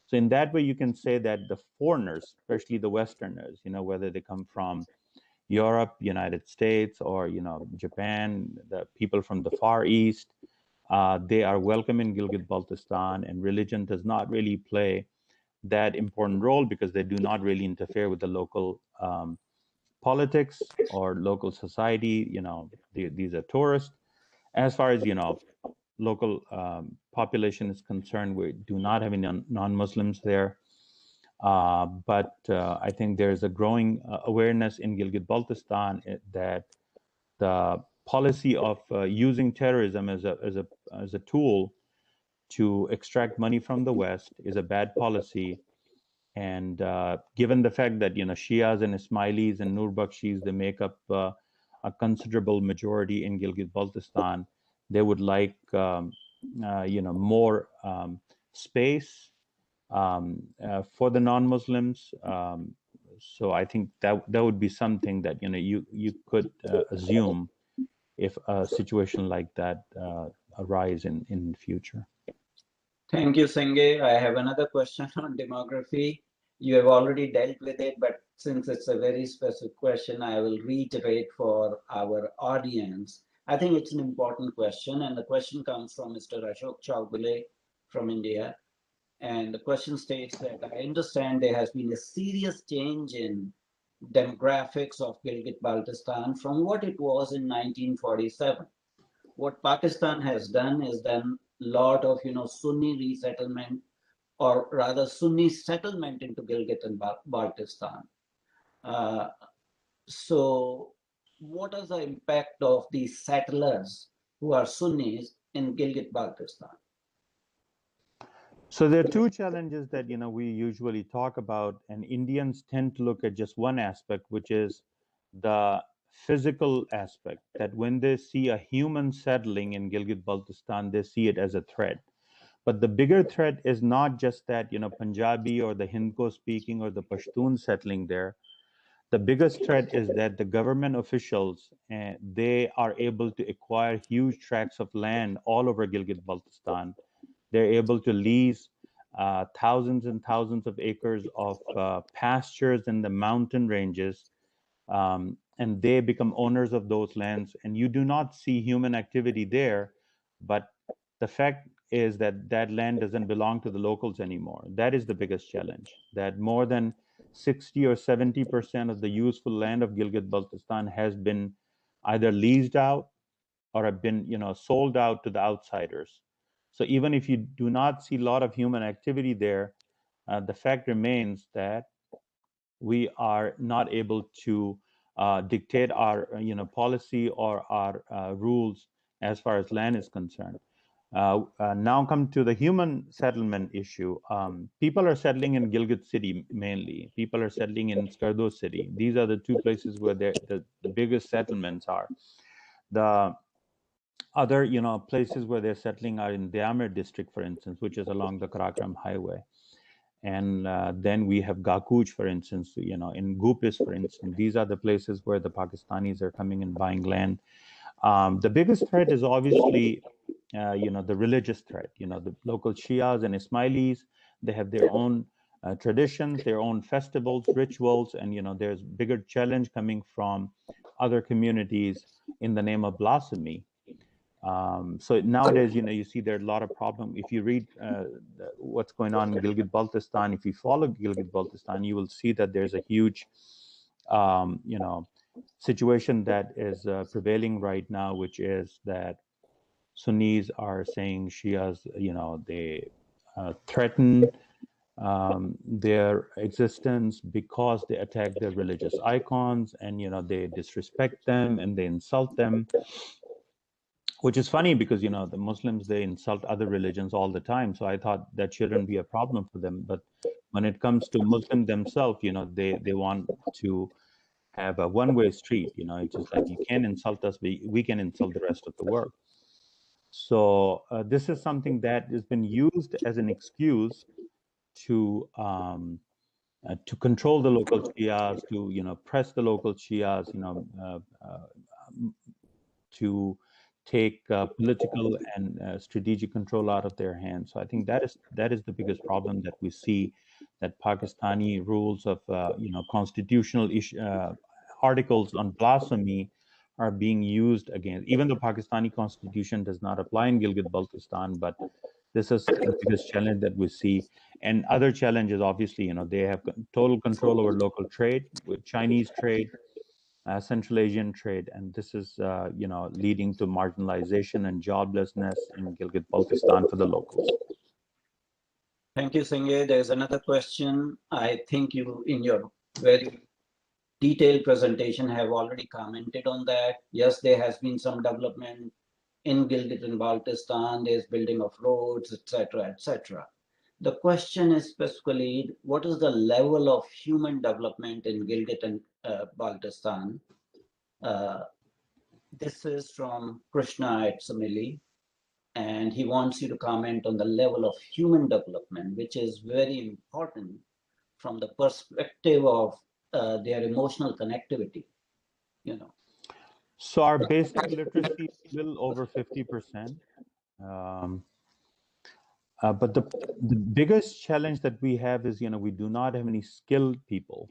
So in that way, you can say that the foreigners, especially the Westerners, whether they come from Europe, United States, or Japan, the people from the Far East, they are welcome in Gilgit-Baltistan, and religion does not really play that important role because they do not really interfere with the local politics or local society. These are tourists. As far as local population is concerned, we do not have any non-Muslims there. But I think there's a growing awareness in Gilgit-Baltistan that the policy of using terrorism as a tool to extract money from the West is a bad policy. And given the fact that Shias and Ismailis and Nurbakhshis, they make up a considerable majority in Gilgit-Baltistan, they would like more space for the non-Muslims. So I think that would be something that you could assume if a situation like that arise in the future. Thank you, Senge. I have another question on demography. You have already dealt with it, but since it's a very specific question, I will reiterate for our audience. I think it's an important question, and the question comes from Mr. Ashok Chaubale from India. And the question states that I understand there has been a serious change in demographics of Gilgit-Baltistan from what it was in 1947. What Pakistan has done is done a lot of Sunni resettlement, or rather Sunni settlement into Gilgit and Baltistan. So what is the impact of these settlers who are Sunnis in Gilgit-Baltistan? So there are two challenges that we usually talk about, and Indians tend to look at just one aspect, which is the physical aspect. That when they see a human settling in Gilgit-Baltistan, they see it as a threat. But the bigger threat is not just that Punjabi or the Hindko speaking or the Pashtun settling there. The biggest threat is that the government officials, they are able to acquire huge tracts of land all over Gilgit-Baltistan. They're able to lease thousands and thousands of acres of pastures in the mountain ranges, and they become owners of those lands. And you do not see human activity there, but the fact is that that land doesn't belong to the locals anymore. That is the biggest challenge, that more than 60 or 70% of the useful land of Gilgit-Baltistan has been either leased out or have been sold out to the outsiders. So even if you do not see a lot of human activity there, the fact remains that we are not able to dictate our policy or our rules as far as land is concerned. Now come to the human settlement issue. People are settling in Gilgit city mainly. People are settling in Skardo city. These are the two places where the biggest settlements are. The other, places where they're settling are in Diamir district, for instance, which is along the Karakoram highway. And then we have Gakuch, for instance, in Gupis, for instance. These are the places where the Pakistanis are coming and buying land. The biggest threat is obviously, the religious threat. The local Shias and Ismailis, they have their own traditions, their own festivals, rituals, and, there's bigger challenge coming from other communities in the name of blasphemy. So nowadays, you see there are a lot of problems. If you read what's going on in Gilgit-Baltistan, if you follow Gilgit-Baltistan, you will see that there's a huge, situation that is prevailing right now, which is that Sunnis are saying Shias, they threaten their existence because they attack their religious icons, and they disrespect them and they insult them. Which is funny because the Muslims, they insult other religions all the time. So I thought that shouldn't be a problem for them. But when it comes to Muslim themselves, they want to have a one-way street. It's just like, you can't insult us, we can insult the rest of the world. So this is something that has been used as an excuse to control the local Shias, to press the local Shias, to take political and strategic control out of their hands. So I think that is the biggest problem that we see, that Pakistani rules of constitutional articles on blasphemy are being used against. Even the Pakistani constitution does not apply in Gilgit-Baltistan, but this is the biggest challenge that we see. And other challenges, obviously, they have total control over local trade, with Chinese trade, Central Asian trade, and this is leading to marginalization and joblessness in Gilgit-Baltistan for the locals. Thank you, Senge. There's another question. I think you, in your very detailed presentation, have already commented on that. Yes, there has been some development in Gilgit and Baltistan. There's building of roads, etc., etc. The question is specifically, what is the level of human development in Gilgit and Baltistan? This is from Krishna at Samili, and he wants you to comment on the level of human development, which is very important from the perspective of their emotional connectivity. So our basic literacy is a little over 50%. But the biggest challenge that we have is, we do not have any skilled people.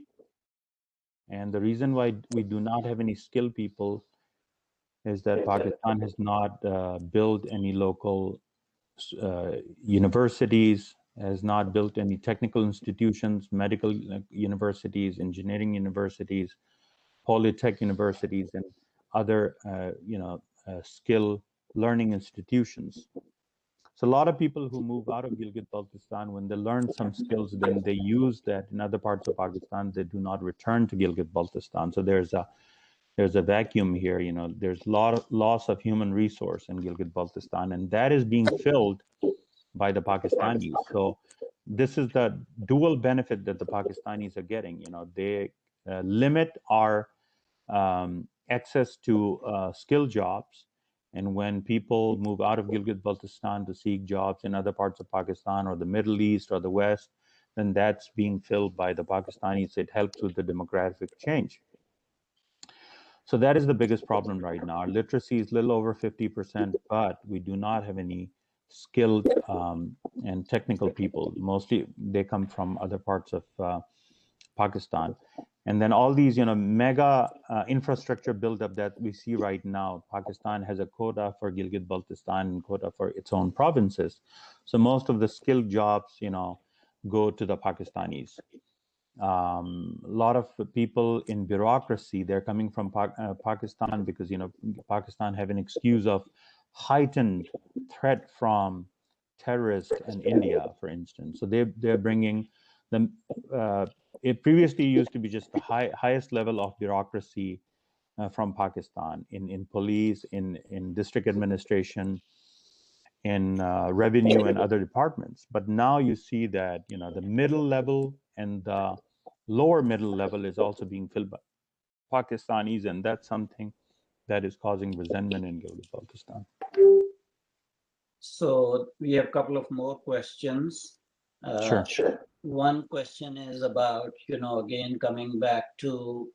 And the reason why we do not have any skilled people is that Pakistan has not built any local universities, has not built any technical institutions, medical universities, engineering universities, polytech universities, and other skill learning institutions. So a lot of people who move out of Gilgit-Baltistan, when they learn some skills, then they use that in other parts of Pakistan. They do not return to Gilgit-Baltistan. So there's a vacuum here. There's a lot of loss of human resource in Gilgit-Baltistan, and that is being filled by the Pakistanis. So this is the dual benefit that the Pakistanis are getting. They limit our access to skilled jobs. And when people move out of Gilgit-Baltistan to seek jobs in other parts of Pakistan or the Middle East or the West, then that's being filled by the Pakistanis. It helps with the demographic change. So that is the biggest problem right now. Our literacy is a little over 50%, but we do not have any skilled and technical people. Mostly they come from other parts of Pakistan. And then all these, mega infrastructure buildup that we see right now, Pakistan has a quota for Gilgit-Baltistan and quota for its own provinces. So most of the skilled jobs, go to the Pakistanis. A lot of people in bureaucracy, they're coming from Pakistan because, Pakistan have an excuse of heightened threat from terrorists and India, for instance. So they're bringing them. It previously used to be just the highest level of bureaucracy from Pakistan in police, in district administration, in revenue and other departments. But now you see that, you know, the middle level and the lower middle level is also being filled by Pakistanis, and that's something that is causing resentment in Gilgit-Baltistan. So we have a couple of more questions. Sure. One question is about, again, coming back to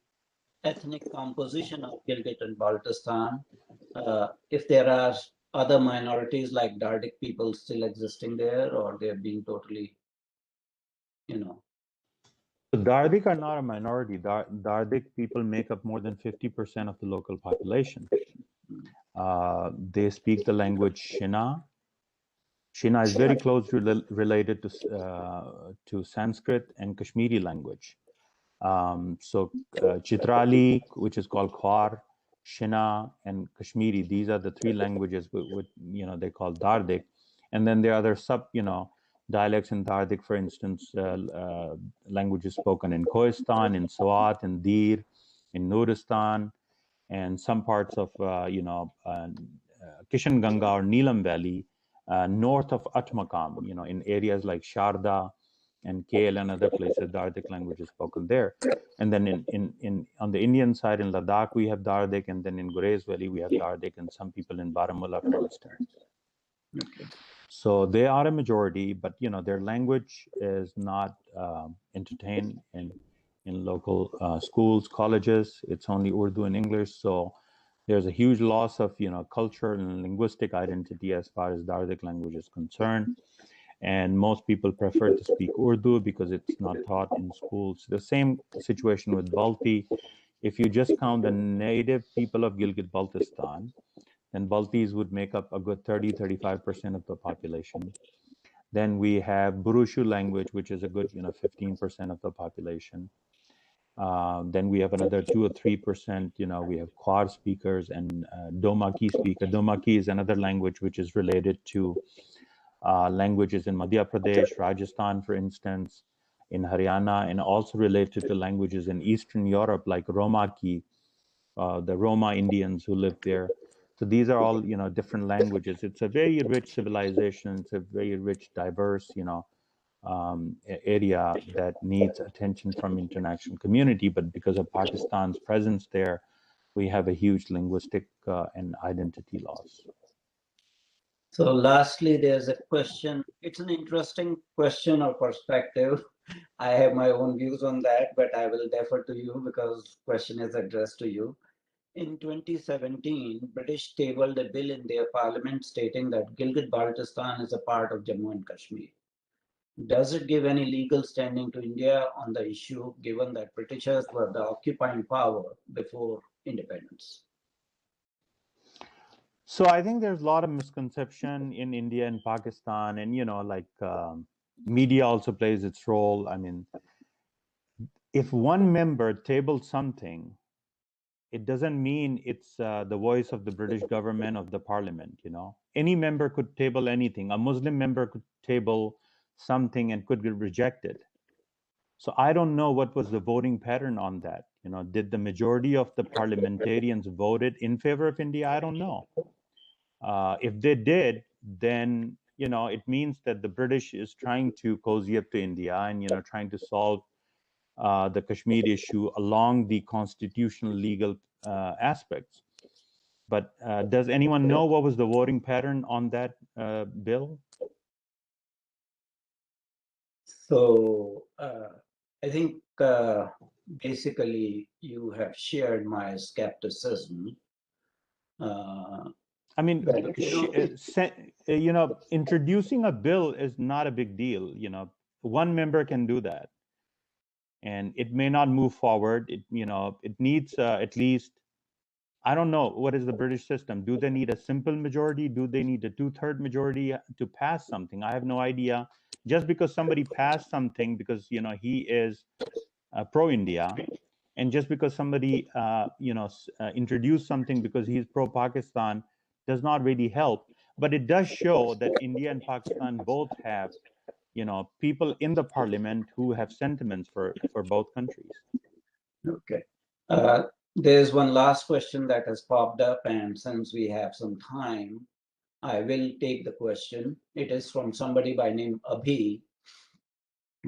ethnic composition of Gilgit and Baltistan. If there are other minorities like Dardic people still existing there, or they're being totally, The Dardic are not a minority. Dardic people make up more than 50% of the local population. They speak the language Shina. Shina is very closely related to Sanskrit and Kashmiri language. So Chitrali, which is called Khwar, Shina, and Kashmiri, these are the three languages with they call Dardic. And then there are other dialects in Dardic, for instance, languages spoken in Khoistan, in Swat, in Dir, in Nuristan, and some parts of Kishan Ganga or Neelam Valley, north of Atmakam, in areas like Sharda and Kale and other places, Dardic language is spoken there. And then in on the Indian side, in Ladakh, we have Dardic, and then in Gurez Valley, we have Dardic, and some people in Baramulla, for instance. Okay. So they are a majority, but their language is not entertained in local schools, colleges. It's only Urdu and English. So there's a huge loss of culture and linguistic identity as far as Dardic language is concerned. And most people prefer to speak Urdu because it's not taught in schools. The same situation with Balti. If you just count the native people of Gilgit-Baltistan, then Baltis would make up a good 30-35% of the population. Then we have Burushu language, which is a good 15% of the population. Then we have another 2 or 3%. We have Khwar speakers and Domaki speaker. Domaki is another language which is related to languages in Madhya Pradesh, Rajasthan, for instance, in Haryana, and also related to languages in Eastern Europe like Romaki, the Roma Indians who live there. So these are all different languages. It's a very rich civilization. It's a very rich, diverse area that needs attention from international community. But because of Pakistan's presence there, we have a huge linguistic and identity loss. So lastly, there's a question. It's an interesting question or perspective. I have my own views on that, but I will defer to you because the question is addressed to you. In 2017, British tabled a bill in their parliament stating that Gilgit-Baltistan is a part of Jammu and Kashmir. Does it give any legal standing to India on the issue, given that Britishers were the occupying power before independence? So I think there's a lot of misconception in India and Pakistan, and media also plays its role. I mean, if one member tables something, it doesn't mean it's the voice of the British government, of the parliament. Any member could table anything. A Muslim member could table something and could get rejected. So I don't know what was the voting pattern on that. Did the majority of the parliamentarians voted in favor of India? I don't know. If they did, then it means that the British is trying to cozy up to India and trying to solve the Kashmir issue along the constitutional legal aspects. But does anyone know what was the voting pattern on that bill? So I think basically you have shared my skepticism. I mean, introducing a bill is not a big deal. One member can do that, and it may not move forward. It needs at least, I don't know, what is the British system? Do they need a simple majority? Do they need a 2/3 majority to pass something? I have no idea. Just because somebody passed something because he is pro-India, and just because somebody introduced something because he's pro-Pakistan does not really help. But it does show that India and Pakistan both have people in the parliament who have sentiments for both countries. Okay. There's one last question that has popped up, and since we have some time, I will take the question. It is from somebody by name Abhi.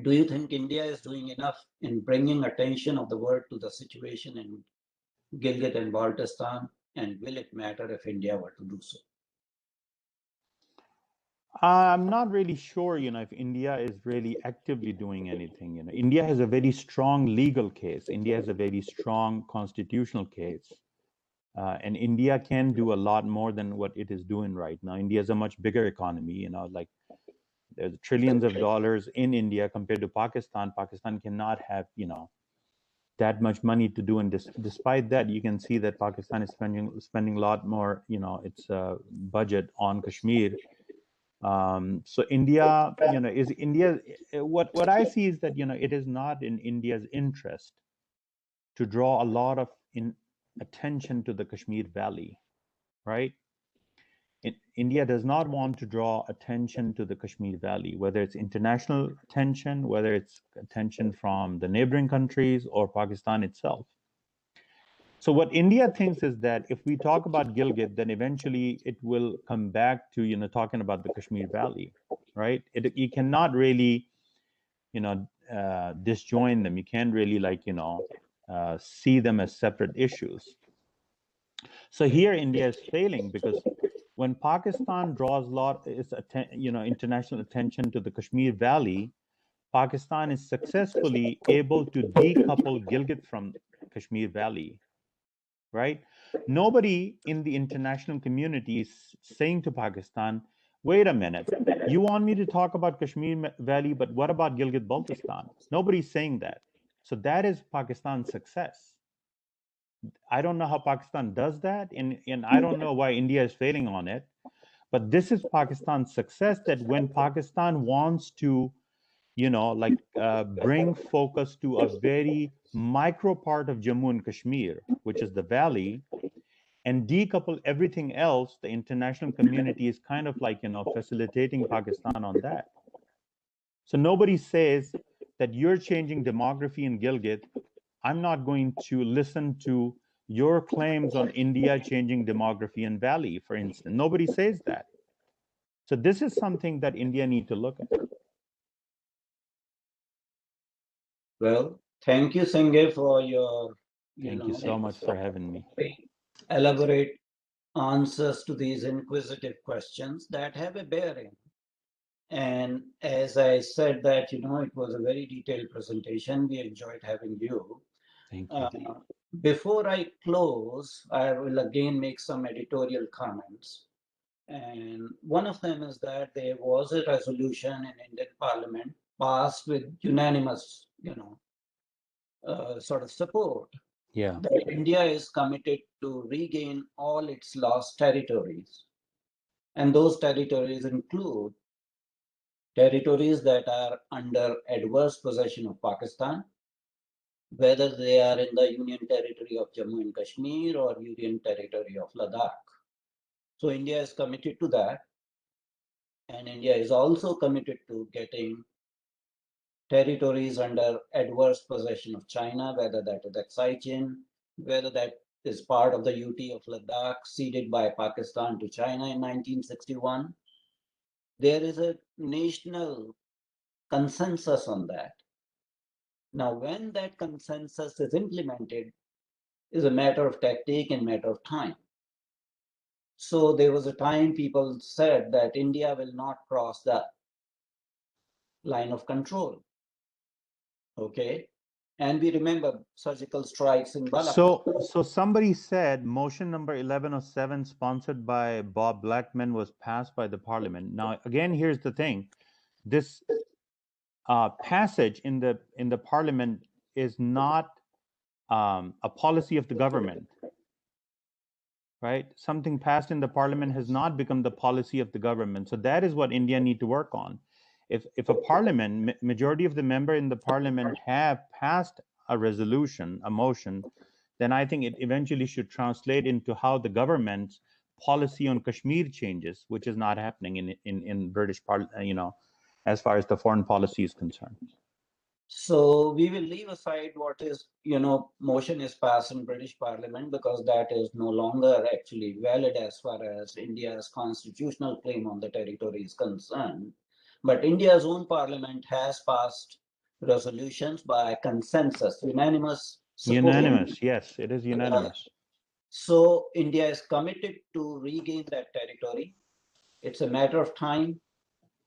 Do you think India is doing enough in bringing attention of the world to the situation in Gilgit and Baltistan? And will it matter if India were to do so? I'm not really sure, if India is really actively doing anything. India has a very strong legal case. India has a very strong constitutional case. And India can do a lot more than what it is doing right now. India is a much bigger economy, like there's trillions of dollars in India compared to Pakistan. Pakistan cannot have, that much money to do. And despite that, you can see that Pakistan is spending a lot more, its budget on Kashmir. So India, is India. What I see is that it is not in India's interest to draw a lot of attention to the Kashmir Valley, right? India does not want to draw attention to the Kashmir Valley, whether it's international attention, whether it's attention from the neighboring countries or Pakistan itself. So what India thinks is that if we talk about Gilgit, then eventually it will come back to talking about the Kashmir Valley, right? You cannot really disjoin them. You can't really see them as separate issues. So here India is failing because when Pakistan draws its international attention to the Kashmir Valley, Pakistan is successfully able to decouple Gilgit from Kashmir Valley, right? Nobody in the international community is saying to Pakistan, wait a minute, you want me to talk about Kashmir Valley, but what about Gilgit-Baltistan? Nobody's saying that. So that is Pakistan's success. I don't know how Pakistan does that, and I don't know why India is failing on it. But this is Pakistan's success, that when Pakistan wants to, bring focus to a very micro part of Jammu and Kashmir, which is the valley, and decouple everything else, the international community is kind of facilitating Pakistan on that. So nobody says that you're changing demography in Gilgit. I'm not going to listen to your claims on India changing demography in Valley, for instance. Nobody says that. So this is something that India need to look at. Well, thank you, Senge, for your Thank you so much for having me. Elaborate answers to these inquisitive questions that have a bearing. And as I said that, it was a very detailed presentation. We enjoyed having you. Thank you. Before I close, I will again make some editorial comments. And one of them is that there was a resolution in Indian Parliament passed with unanimous, sort of support. Yeah. That India is committed to regain all its lost territories. And those territories include territories that are under adverse possession of Pakistan, whether they are in the Union Territory of Jammu and Kashmir or Union Territory of Ladakh. So India is committed to that. And India is also committed to getting territories under adverse possession of China, whether that is Exai, whether that is part of the UT of Ladakh ceded by Pakistan to China in 1961. There is a national consensus on that. Now, when that consensus is implemented is a matter of tactic and matter of time. So there was a time people said that India will not cross the line of control. Okay. And we remember surgical strikes in Balakot. So somebody said motion number 1107, sponsored by Bob Blackman, was passed by the parliament. Now, again, here's the thing: this passage in the parliament is not a policy of the government, right? Something passed in the parliament has not become the policy of the government. So that is what India need to work on. If a parliament, majority of the member in the parliament have passed a resolution, a motion, then I think it eventually should translate into how the government's policy on Kashmir changes, which is not happening in British as far as the foreign policy is concerned. So we will leave aside what is, motion is passed in British Parliament because that is no longer actually valid as far as India's constitutional claim on the territory is concerned. But India's own parliament has passed resolutions by consensus, unanimous support. Unanimous, yes, it is unanimous. So India is committed to regain that territory. It's a matter of time.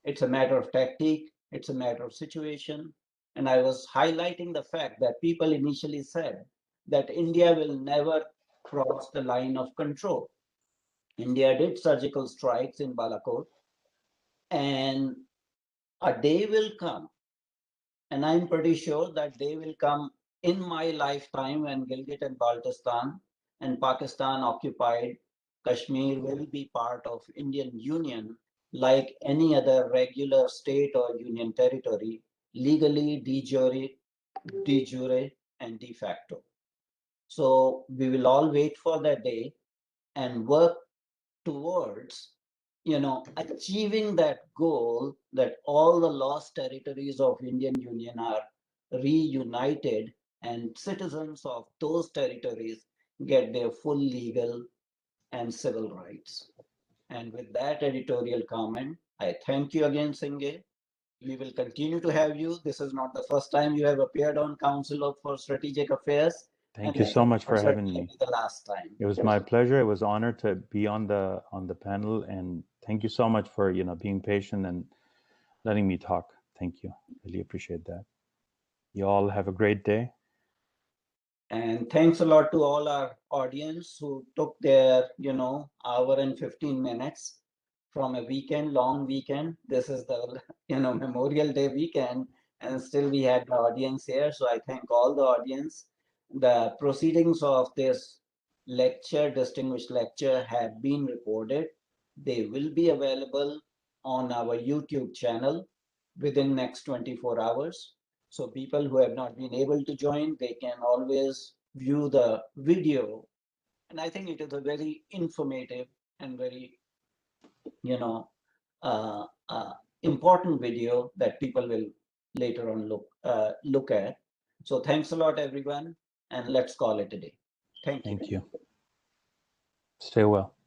It's a matter of tactic. It's a matter of situation. And I was highlighting the fact that people initially said that India will never cross the line of control. India did surgical strikes in Balakot, and a day will come, and I'm pretty sure that day will come in my lifetime when Gilgit and Baltistan and Pakistan-occupied Kashmir will be part of Indian Union like any other regular state or union territory, legally, de jure, and de facto. So we will all wait for that day and work towards achieving that goal that all the lost territories of Indian Union are reunited and citizens of those territories get their full legal and civil rights. And with that editorial comment, I thank you again, Senge. We will continue to have you. This is not the first time you have appeared on Council for Strategic Affairs. Thank you so much for having me. The last time. It was my pleasure. It was an honor to be on the panel, and thank you so much for being patient and letting me talk. Thank you. Really appreciate that. You all have a great day. And thanks a lot to all our audience who took their, hour and 15 minutes from a long weekend. This is the, Memorial Day weekend, and still we had the audience here. So I thank all the audience. The proceedings of this distinguished lecture, have been recorded. They will be available on our YouTube channel within next 24 hours. So people who have not been able to join, they can always view the video. And I think it is a very informative and very, important video that people will later on look at. So thanks a lot, everyone. And let's call it a day. Thank you. Thank you. Stay well.